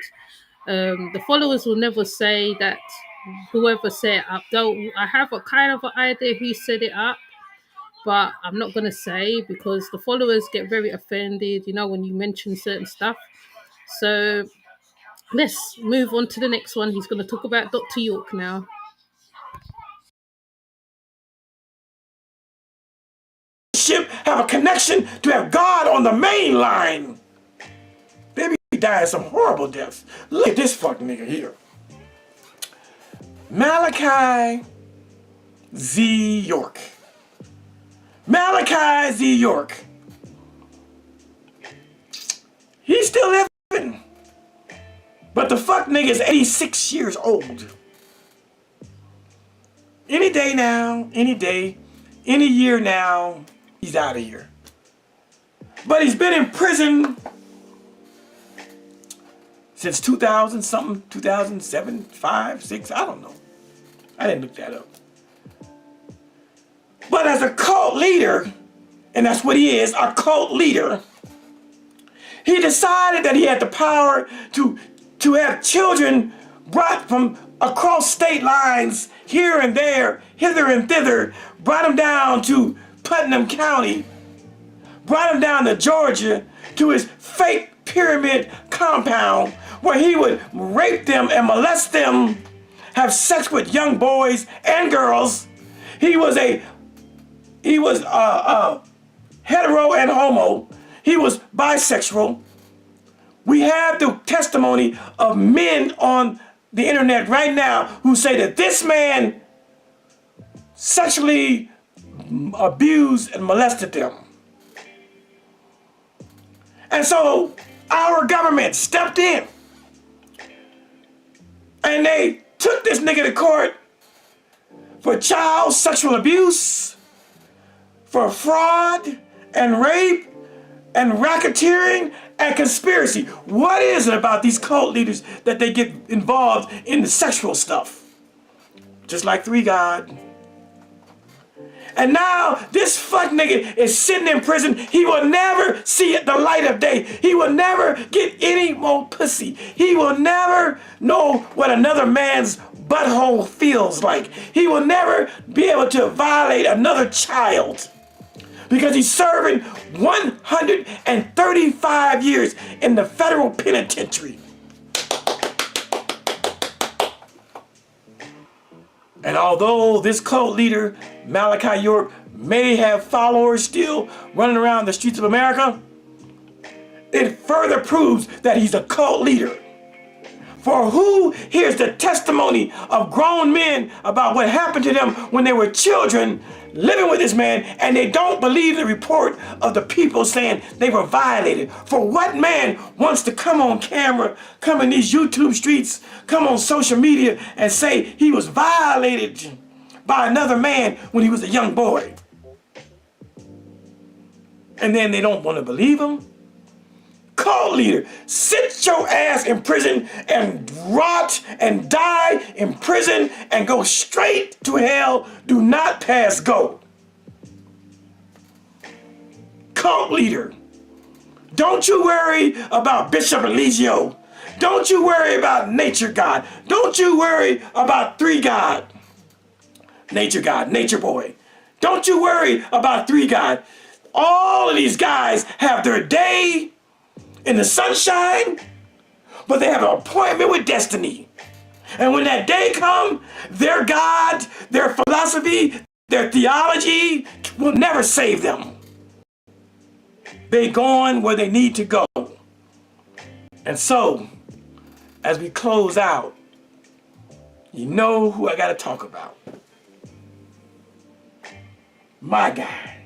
The followers will never say that whoever set it up. Though I have a kind of an idea who set it up, but I'm not gonna say because the followers get very offended. When you mention certain stuff. So let's move on to the next one. He's going to talk about Dr. York now.
Have a connection to have God on the main line. Baby died some horrible deaths. Look at this fucking nigga here. Malachi Z. York. Malachi Z. York. He's still living. But the fuck nigga is 86 years old. Any day now, any day, any year now, he's out of here. But he's been in prison since 2000 something, 2007, 5, 6, I don't know. I didn't look that up. But as a cult leader, and that's what he is, a cult leader, he decided that he had the power to have children brought from across state lines, here and there, hither and thither, brought them down to Putnam County, brought them down to Georgia to his fake pyramid compound where he would rape them and molest them, have sex with young boys and girls. He was hetero and homo. He was bisexual. We have the testimony of men on the internet right now who say that this man sexually abused and molested them. And so our government stepped in and they took this nigga to court for child sexual abuse, for fraud and rape and racketeering and conspiracy. What is it about these cult leaders that they get involved in the sexual stuff? Just like Three God. And now this fuck nigga is sitting in prison. He will never see the light of day. He will never get any more pussy. He will never know what another man's butthole feels like. He will never be able to violate another child because he's serving 135 years in the federal penitentiary. And although this cult leader, Malachi York, may have followers still running around the streets of America, it further proves that he's a cult leader. For who hears the testimony of grown men about what happened to them when they were children living with this man, and they don't believe the report of the people saying they were violated? For what man wants to come on camera, come in these YouTube streets, come on social media and say he was violated by another man when he was a young boy? And then they don't want to believe him? Cult leader, sit your ass in prison and rot and die in prison and go straight to hell. Do not pass go. Cult leader, don't you worry about Bishop Eligio. Don't you worry about Nature God. Don't you worry about Three God. Nature God, Nature Boy. Don't you worry about Three God. All of these guys have their day in the sunshine, but they have an appointment with destiny. And when that day comes, their God, their philosophy, their theology will never save them. They going where they need to go. And so, as we close out, you know who I got to talk about. My guy.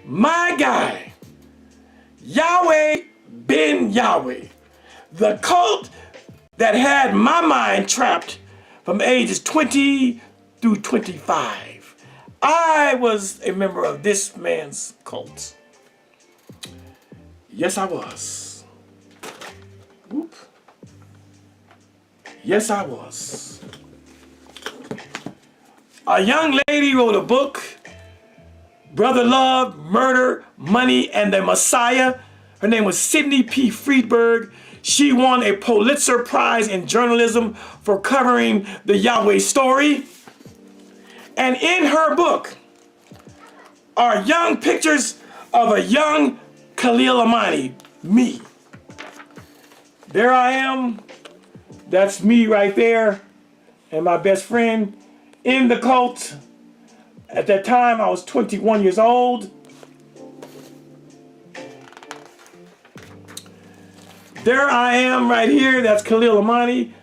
My guy. Yahweh ben Yahweh, the cult that had my mind trapped from ages 20 through 25. I was a member of this man's cult. Yes, I was. Whoop. Yes, I was. A young lady wrote a book, Brother Love, Murder, Money, and the Messiah. Her name was Sidney P. Friedberg. She won a Pulitzer Prize in journalism for covering the Yahweh story. And in her book are young pictures of a young Khalil Amani, me. There I am. That's me right there. And my best friend in the cult. At that time, I was 21 years old. There I am right here. That's Khalil Amani.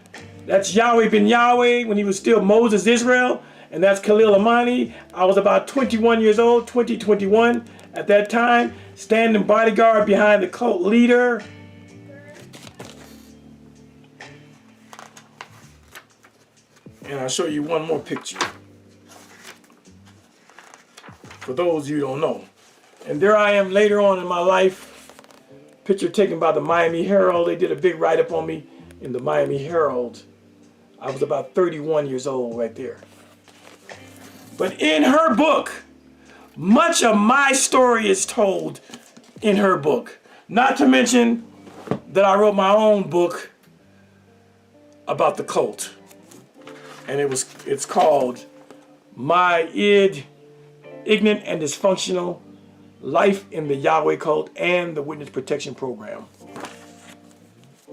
That's Yahweh ben Yahweh when he was still Moses Israel. And that's Khalil Amani. I was about 21 years old, 21 at that time, standing bodyguard behind the cult leader. And I'll show you one more picture. For those of you who don't know. And there I am later on in my life. Picture taken by the Miami Herald. They did a big write-up on me in the Miami Herald. I was about 31 years old right there. But in her book, much of my story is told in her book. Not to mention that I wrote my own book about the cult. And it's called My Ignorant and Dysfunctional Life in the Yahweh Cult and the Witness Protection Program.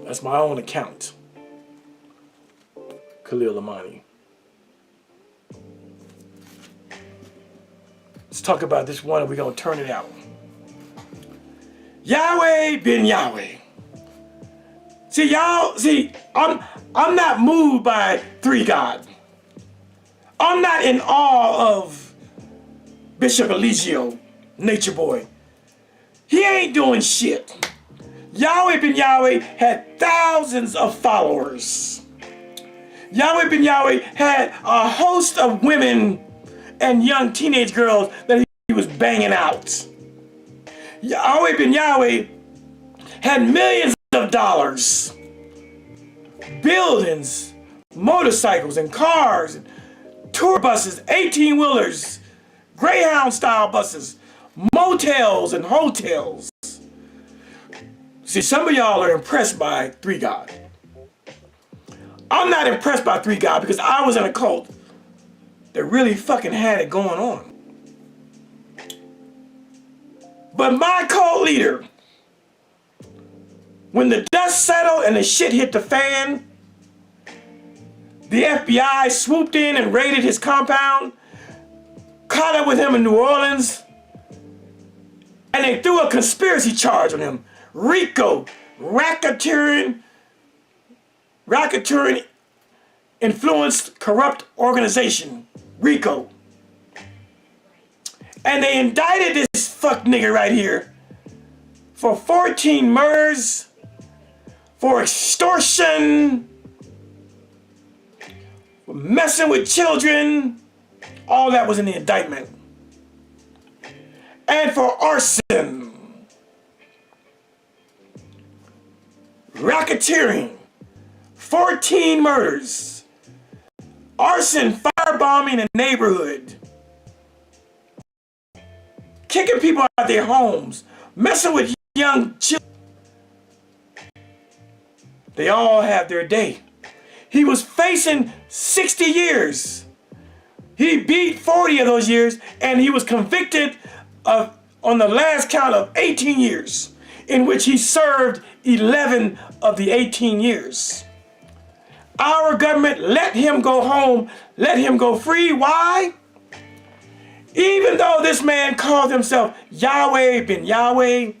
That's my own account. Khalil Amani. Let's talk about this one and we're going to turn it out. Yahweh ben Yahweh. See, I'm not moved by Three God. I'm not in awe of Bishop Eligio, Nature Boy. He ain't doing shit. Yahweh ben Yahweh had thousands of followers. Yahweh Ben Yahweh had a host of women and young teenage girls that he was banging out. Yahweh Ben Yahweh had millions of dollars, buildings, motorcycles and cars, and tour buses, 18-wheelers, Greyhound style buses, motels and hotels. See, some of y'all are impressed by Three God. I'm not impressed by Three God because I was in a cult that really fucking had it going on. But my cult leader, when the dust settled and the shit hit the fan, the FBI swooped in and raided his compound, caught up with him in New Orleans, and they threw a conspiracy charge on him. RICO, racketeering, influenced corrupt organization, RICO. And they indicted this fuck nigga right here for 14 murders, for extortion, for messing with children. All that was in the indictment. And for arson, racketeering, 14 murders, arson, firebombing a neighborhood, kicking people out of their homes, messing with young children. They all have their day. He was facing 60 years. He beat 40 of those years, and he was convicted of, on the last count, of 18 years, in which he served 11 of the 18 years. Our government let him go home, let him go free. Why? Even though this man called himself Yahweh Ben Yahweh,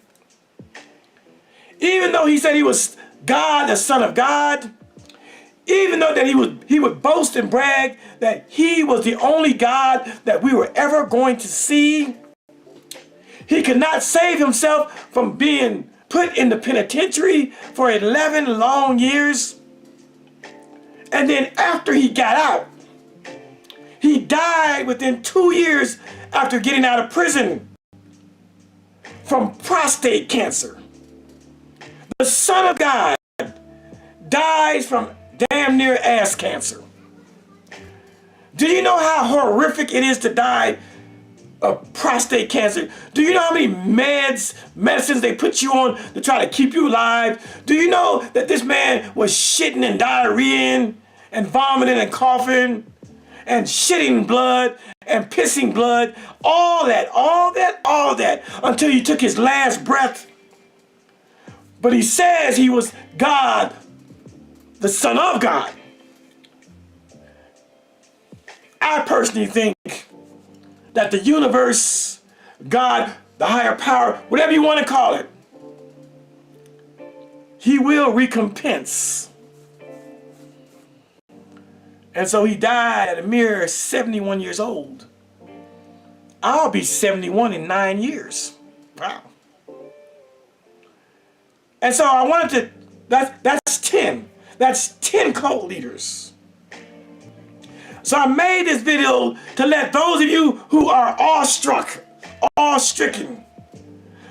even though he said he was God, the Son of God, even though that he would boast and brag that he was the only God that we were ever going to see, he could not save himself from being put in the penitentiary for 11 long years. And then after he got out, he died within 2 years after getting out of prison from prostate cancer. The Son of God dies from damn near ass cancer. Do you know how horrific it is to die of prostate cancer? Do you know how many medicines they put you on to try to keep you alive? Do you know that this man was shitting and diarrheaing and vomiting and coughing and shitting blood and pissing blood? All that, until he took his last breath. But he says he was God, the Son of God. I personally think that the universe, God, the higher power, whatever you want to call it, he will recompense. And so he died at a mere 71 years old. I'll be 71 in 9 years. Wow. And so I wanted to, that's 10. That's 10 cult leaders. So I made this video to let those of you who are awestruck, awe-stricken,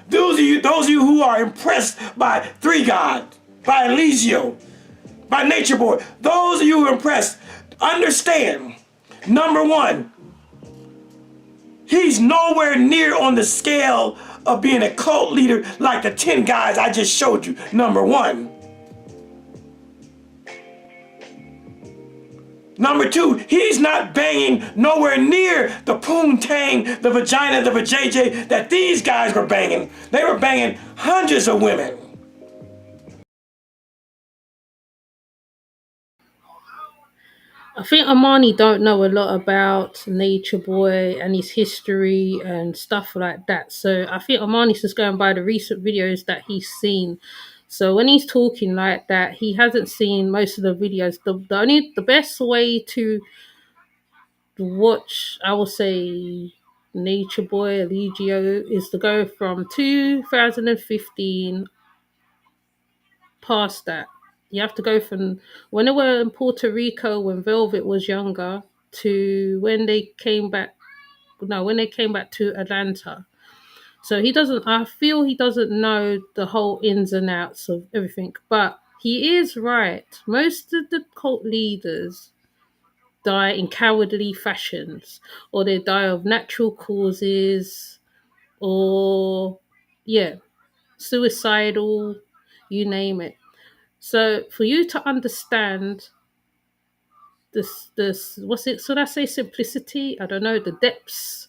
those of you who are impressed by Three God, by Eliseo, by Nature Boy, those of you who are impressed, understand, number one, he's nowhere near on the scale of being a cult leader like the 10 guys I just showed you, number one. Number two, he's not banging nowhere near the poontang, the vagina, the vajayjay that these guys were banging. They were banging hundreds of women.
I think Amani don't know a lot about Nature Boy and his history and stuff like that. So I think Amani's just going by the recent videos that he's seen. So when he's talking like that, he hasn't seen most of the videos. The best way to watch, I would say, Nature Boy, Eligio, is to go from 2015 past that. You have to go from when they were in Puerto Rico when Velvet was younger to when they came back. No, when they came back to Atlanta. So he doesn't. I feel he doesn't know the whole ins and outs of everything. But he is right. Most of the cult leaders die in cowardly fashions, or they die of natural causes, or yeah, suicidal, you name it. So for you to understand this what's it, should I say simplicity, I don't know, the depths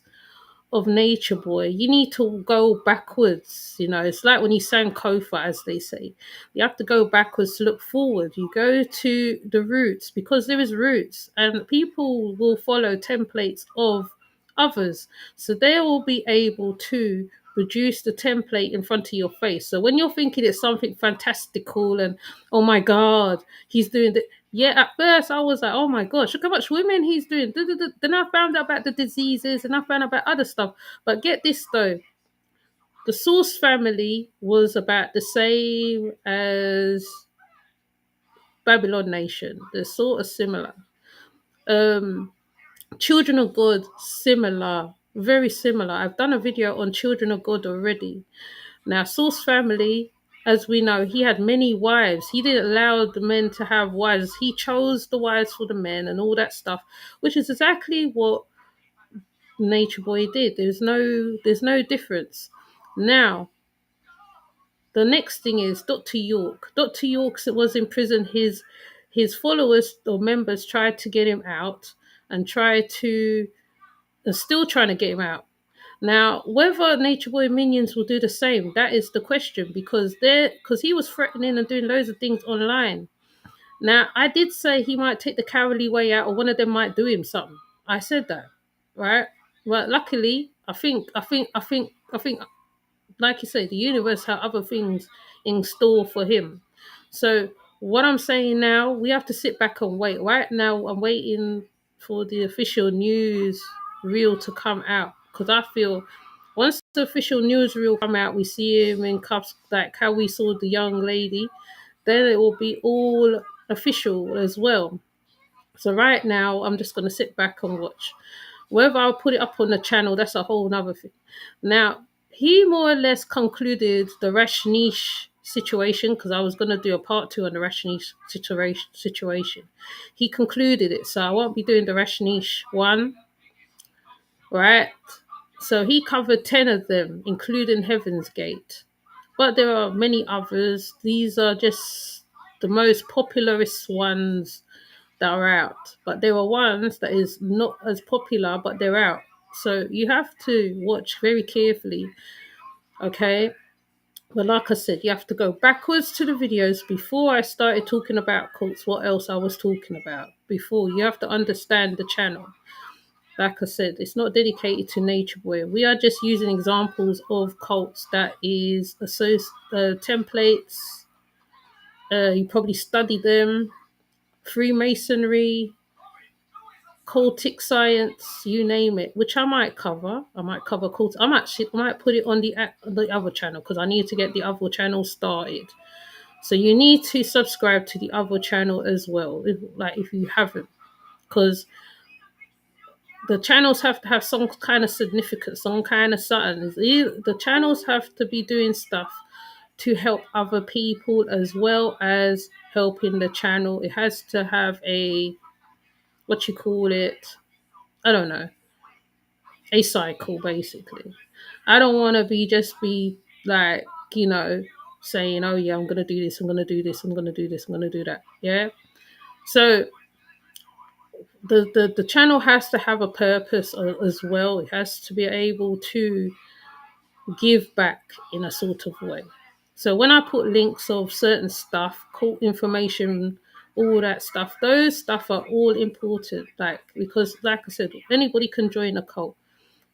of Nature Boy, you need to go backwards. It's like when you sang Kofa, as they say. You have to go backwards to look forward. You go to the roots because there is roots, and people will follow templates of others. So they will be able to produce the template in front of your face. So when you're thinking it's something fantastical and oh my god, he's doing the yeah, at first I was like, oh my gosh, look how much women he's doing. Then I found out about the diseases and I found out about other stuff. But get this though, the Source family was about the same as Babylon Nation. They're sort of similar. Um, Children of God, similar, very similar. I've done a video on Children of God already. Now, Source family, as we know, he had many wives. He didn't allow the men to have wives. He chose the wives for the men and all that stuff, which is exactly what Nature Boy did. There's no difference. Now, the next thing is Dr. York. Dr. York was in prison. His followers or members tried to get him out and still trying to get him out. Now, whether Nature Boy minions will do the same, that is the question, because he was threatening and doing loads of things online. Now, I did say he might take the cowardly way out, or one of them might do him something. I said that, right? But luckily, I think, like you say, the universe had other things in store for him. So what I'm saying now, we have to sit back and wait. Right now, I'm waiting for the official news reel to come out because I feel once the official news reel come out, we see him in cuffs like how we saw the young lady. Then it will be all official as well. So right now, I'm just going to sit back and watch. Whether I'll put it up on the channel, that's a whole other thing. Now, he more or less concluded the Rashneesh situation because I was going to do a part 2 on the Rashneesh situation. He concluded it, so I won't be doing the Rashneesh one, right? So he covered 10 of them, including Heaven's Gate. But there are many others. These are just the most popularist ones that are out. But there are ones that is not as popular, but they're out. So you have to watch very carefully, okay? But like I said, you have to go backwards to the videos before I started talking about cults, what else I was talking about before. You have to understand the channel. Like I said, it's not dedicated to Nature Boy. We are just using examples of cults that is templates. You probably study them. Freemasonry, cultic science, you name it, which I might cover. I might cover cult. I might put it on the other channel because I need to get the other channel started. So you need to subscribe to the other channel as well, if you haven't, because the channels have to have some kind of significance, some kind of something. The channels have to be doing stuff to help other people as well as helping the channel. It has to have a, what you call it, I don't know, a cycle basically. I don't want to be like, saying, oh yeah, I'm going to do this, I'm going to do this, I'm going to do this, I'm going to do that. Yeah. So the channel has to have a purpose as well. It has to be able to give back in a sort of way. So when I put links of certain stuff, cult information, all that stuff, those stuff are all important. Because like I said, anybody can join a cult.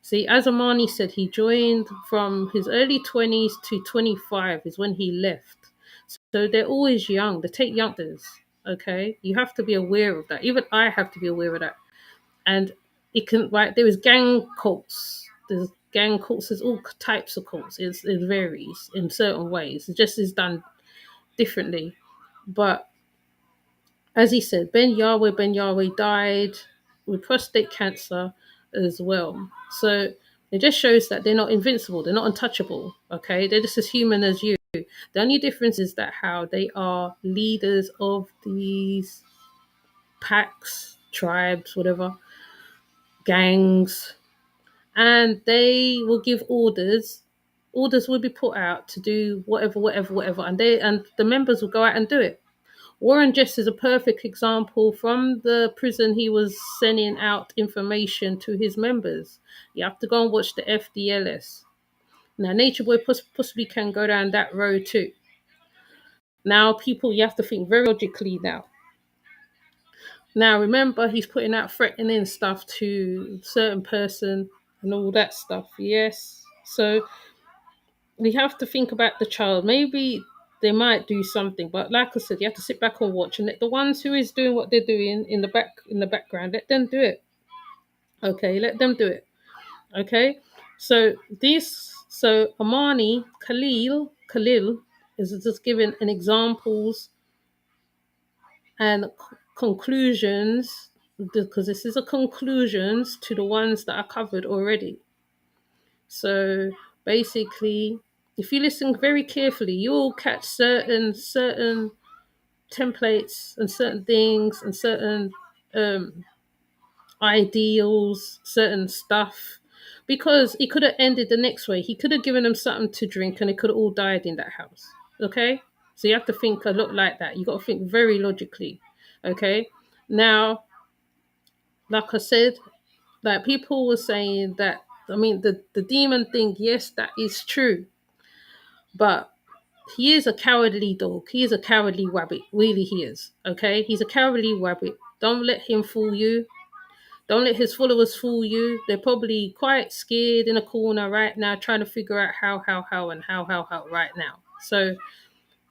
See, as Amani said, he joined from his early 20s to 25 is when he left. So they're always young. They take youngsters. Okay, you have to be aware of that. Even I have to be aware of that. And it can, right, there is gang cults. There's gang cults. There's all types of cults. It varies in certain ways. It just is done differently. But As he said, Ben Yahweh died with prostate cancer as well. So it just shows that they're not invincible, they're not untouchable. Okay, they're just as human as you. The only difference is that how they are leaders of these packs, tribes, whatever, gangs, and they will give orders. Orders will be put out to do whatever, and the members will go out and do it. Warren Jess is a perfect example. From the prison, he was sending out information to his members. You have to go and watch the FDLS. Now, Nature Boy possibly can go down that road too. Now, people, you have to think very logically now. Now, remember, he's putting out threatening stuff to certain person and all that stuff. Yes. So we have to think about the child. Maybe they might do something, but like I said, you have to sit back and watch. And let the ones who is doing what they're doing in the background, let them do it. Okay, let them do it. Okay. So Amani, Khalil is just giving an examples and conclusions, because this is a conclusions to the ones that are covered already. So basically, if you listen very carefully, you'll catch certain templates and certain things and certain um, ideals, certain stuff. Because it could have ended the next way. He could have given them something to drink and they could have all died in that house. Okay? So you have to think a lot like that. You got to think very logically. Okay? Now, like I said, like people were saying that, I mean, the demon thing, yes, that is true. But he is a cowardly dog. He is a cowardly rabbit. Really, he is. Okay? He's a cowardly rabbit. Don't let him fool you. Don't let his followers fool you. They're probably quite scared in a corner right now, trying to figure out how right now. So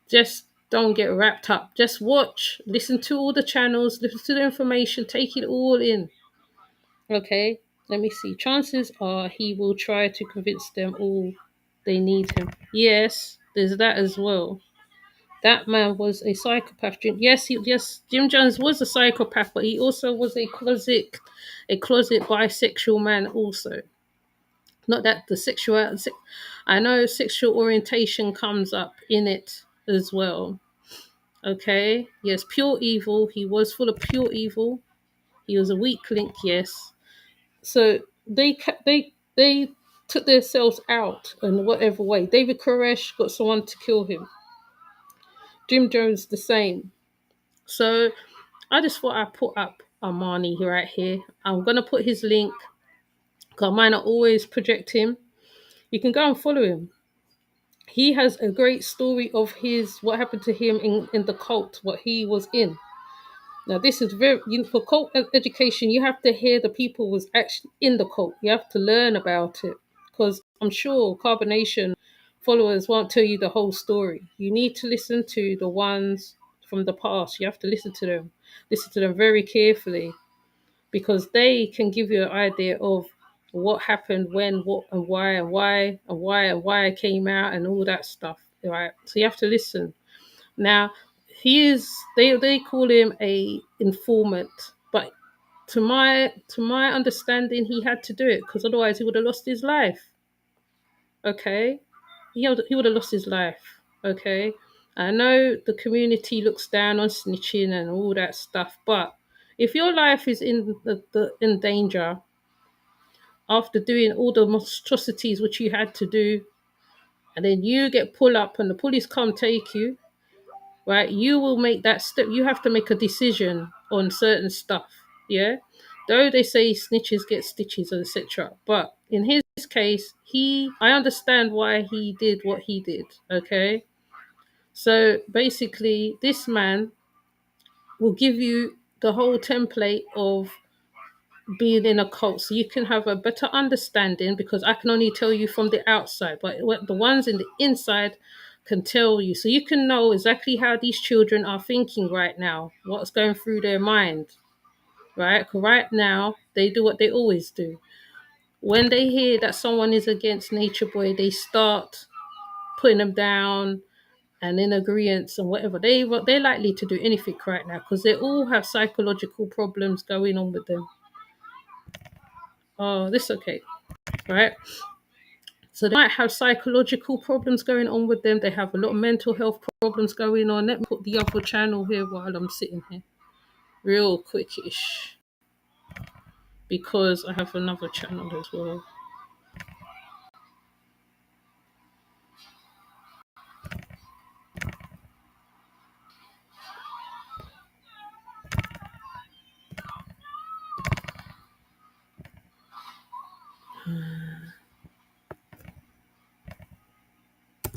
just don't get wrapped up. Just watch, listen to all the channels, listen to the information, take it all in. Okay, let me see. Chances are he will try to convince them all they need him. Yes, there's that as well. That man was a psychopath. Yes, Jim Jones was a psychopath, but he also was a closet bisexual man also. Not that the I know sexual orientation comes up in it as well. Okay, yes, pure evil. He was full of pure evil. He was a weak link, yes. So they took themselves out in whatever way. David Koresh got someone to kill him. Jim Jones the same. So I just thought I'd put up Amani right here. I'm gonna put his link because I might not always project him. You can go and follow him. He has a great story of his what happened to him in the cult, what he was in. Now this is very for cult education. You have to hear the people was actually in the cult. You have to learn about it because I'm sure Carbonation followers won't tell you the whole story. You need to listen to the ones from the past. You have to listen to them very carefully because they can give you an idea of what happened, when, what, and why it came out, and all that stuff. Right? So you have to listen. Now, he is. They call him a informant, but to my understanding, he had to do it because otherwise he would have lost his life. Okay, he would have lost his life. Okay, I know the community looks down on snitching and all that stuff, but if your life is in danger after doing all the monstrosities which you had to do, and then you get pulled up and the police come take you, right? You will make that step. You have to make a decision on certain stuff. Yeah. Though they say snitches get stitches, etc. But in his case, I understand why he did what he did. Okay. So basically, this man will give you the whole template of being in a cult so you can have a better understanding because I can only tell you from the outside, but what the ones in the inside can tell you so you can know exactly how these children are thinking right now, what's going through their mind, right? 'Cause right now they do what they always do. When they hear that someone is against Nature Boy, they start putting them down, and in agreement and whatever. They're likely to do anything right now because they all have psychological problems going on with them. Oh, this okay, right? So they might have psychological problems going on with them. They have a lot of mental health problems going on. Let me put the other channel here while I'm sitting here, real quickish, because I have another channel as well.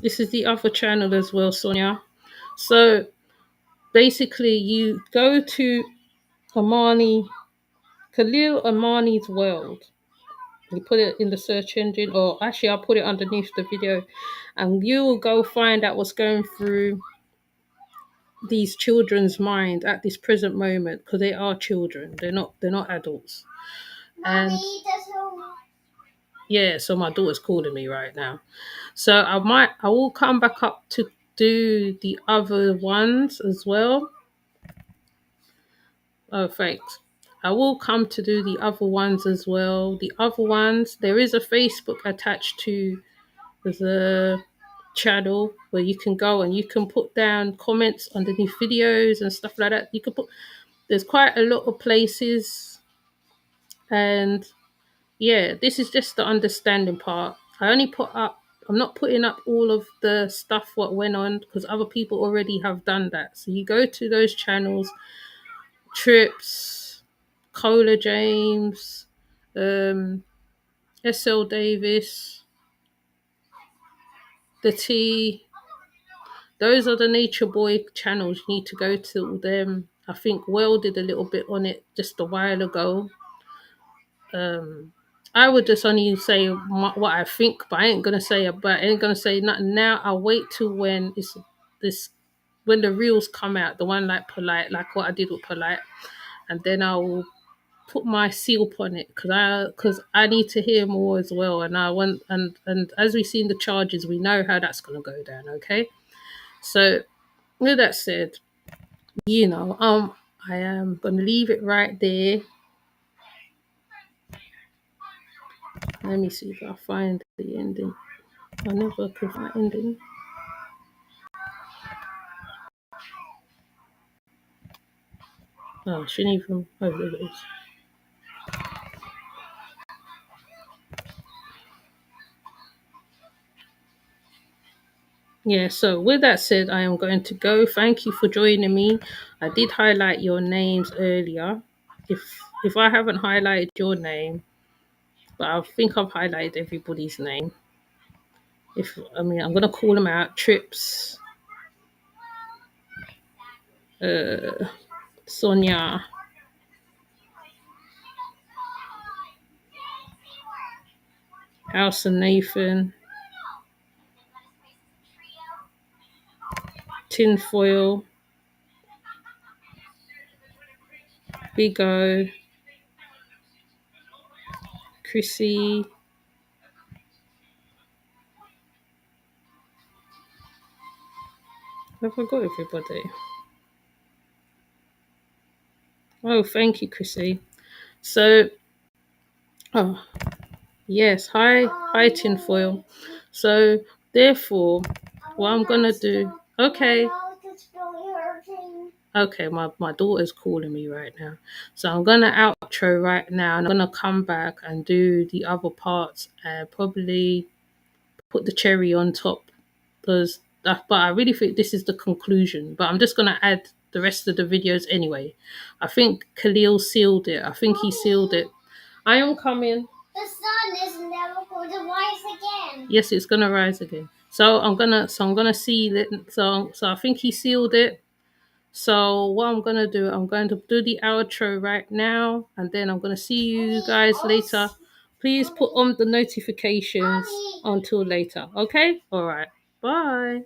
This is the other channel as well, Sonia. So basically, you go to Amani, Khalil Amani's World. You put it in the search engine, or actually, I'll put it underneath the video, and you will go find out what's going through these children's mind at this present moment, because they are children. They're not adults. And yeah, so my daughter's calling me right now. So I will come back up to do the other ones as well. Oh, thanks. I will come to do the other ones as well. The other ones, there is a Facebook attached to the channel where you can go and you can put down comments underneath videos and stuff like that. You can put, there's quite a lot of places, and yeah, this is just the understanding part. I only put up, I'm not putting up all of the stuff what went on because other people already have done that. So you go to those channels, Trips, Cola James, SL Davis, the T. Those are the Nature Boy channels. You need to go to them. I think Well did a little bit on it just a while ago. I would just only say what I think, but I ain't gonna say nothing now. I'll wait till when it's this when the reels come out, the one like Polite, like what I did with Polite, and then I'll put my seal on it because I need to hear more as well, and I want and as we see in the charges, we know how that's gonna go down. Okay, so with that said, I am gonna leave it right there. Let me see if I find the ending. I never could find ending. Oh, I shouldn't even. Oh, there it is. Yeah, so with that said, I am going to go. Thank you for joining me. I did highlight your names earlier. If I haven't highlighted your name, but I think I've highlighted everybody's name. I'm gonna call them out. Trips, Sonia, House and Nathan, Tinfoil, Big O, Chrissy, I forgot everybody. Oh, thank you, Chrissy. So, oh, yes, hi, Tinfoil. So, therefore, what I'm gonna do, okay, my daughter's calling me right now. So, I'm gonna outro right now, and I'm gonna come back and do the other parts and probably put the cherry on top but I really think this is the conclusion. But I'm just gonna add the rest of the videos anyway. I think Khalil sealed it. I think he sealed it. I am coming. The sun is never going to rise again. Yes, it's gonna rise again. So I'm gonna seal it. So I think he sealed it. So what I'm gonna do, I'm going to do the outro right now, and then I'm gonna see you guys later. Please put on the notifications until later. Okay? All right. Bye.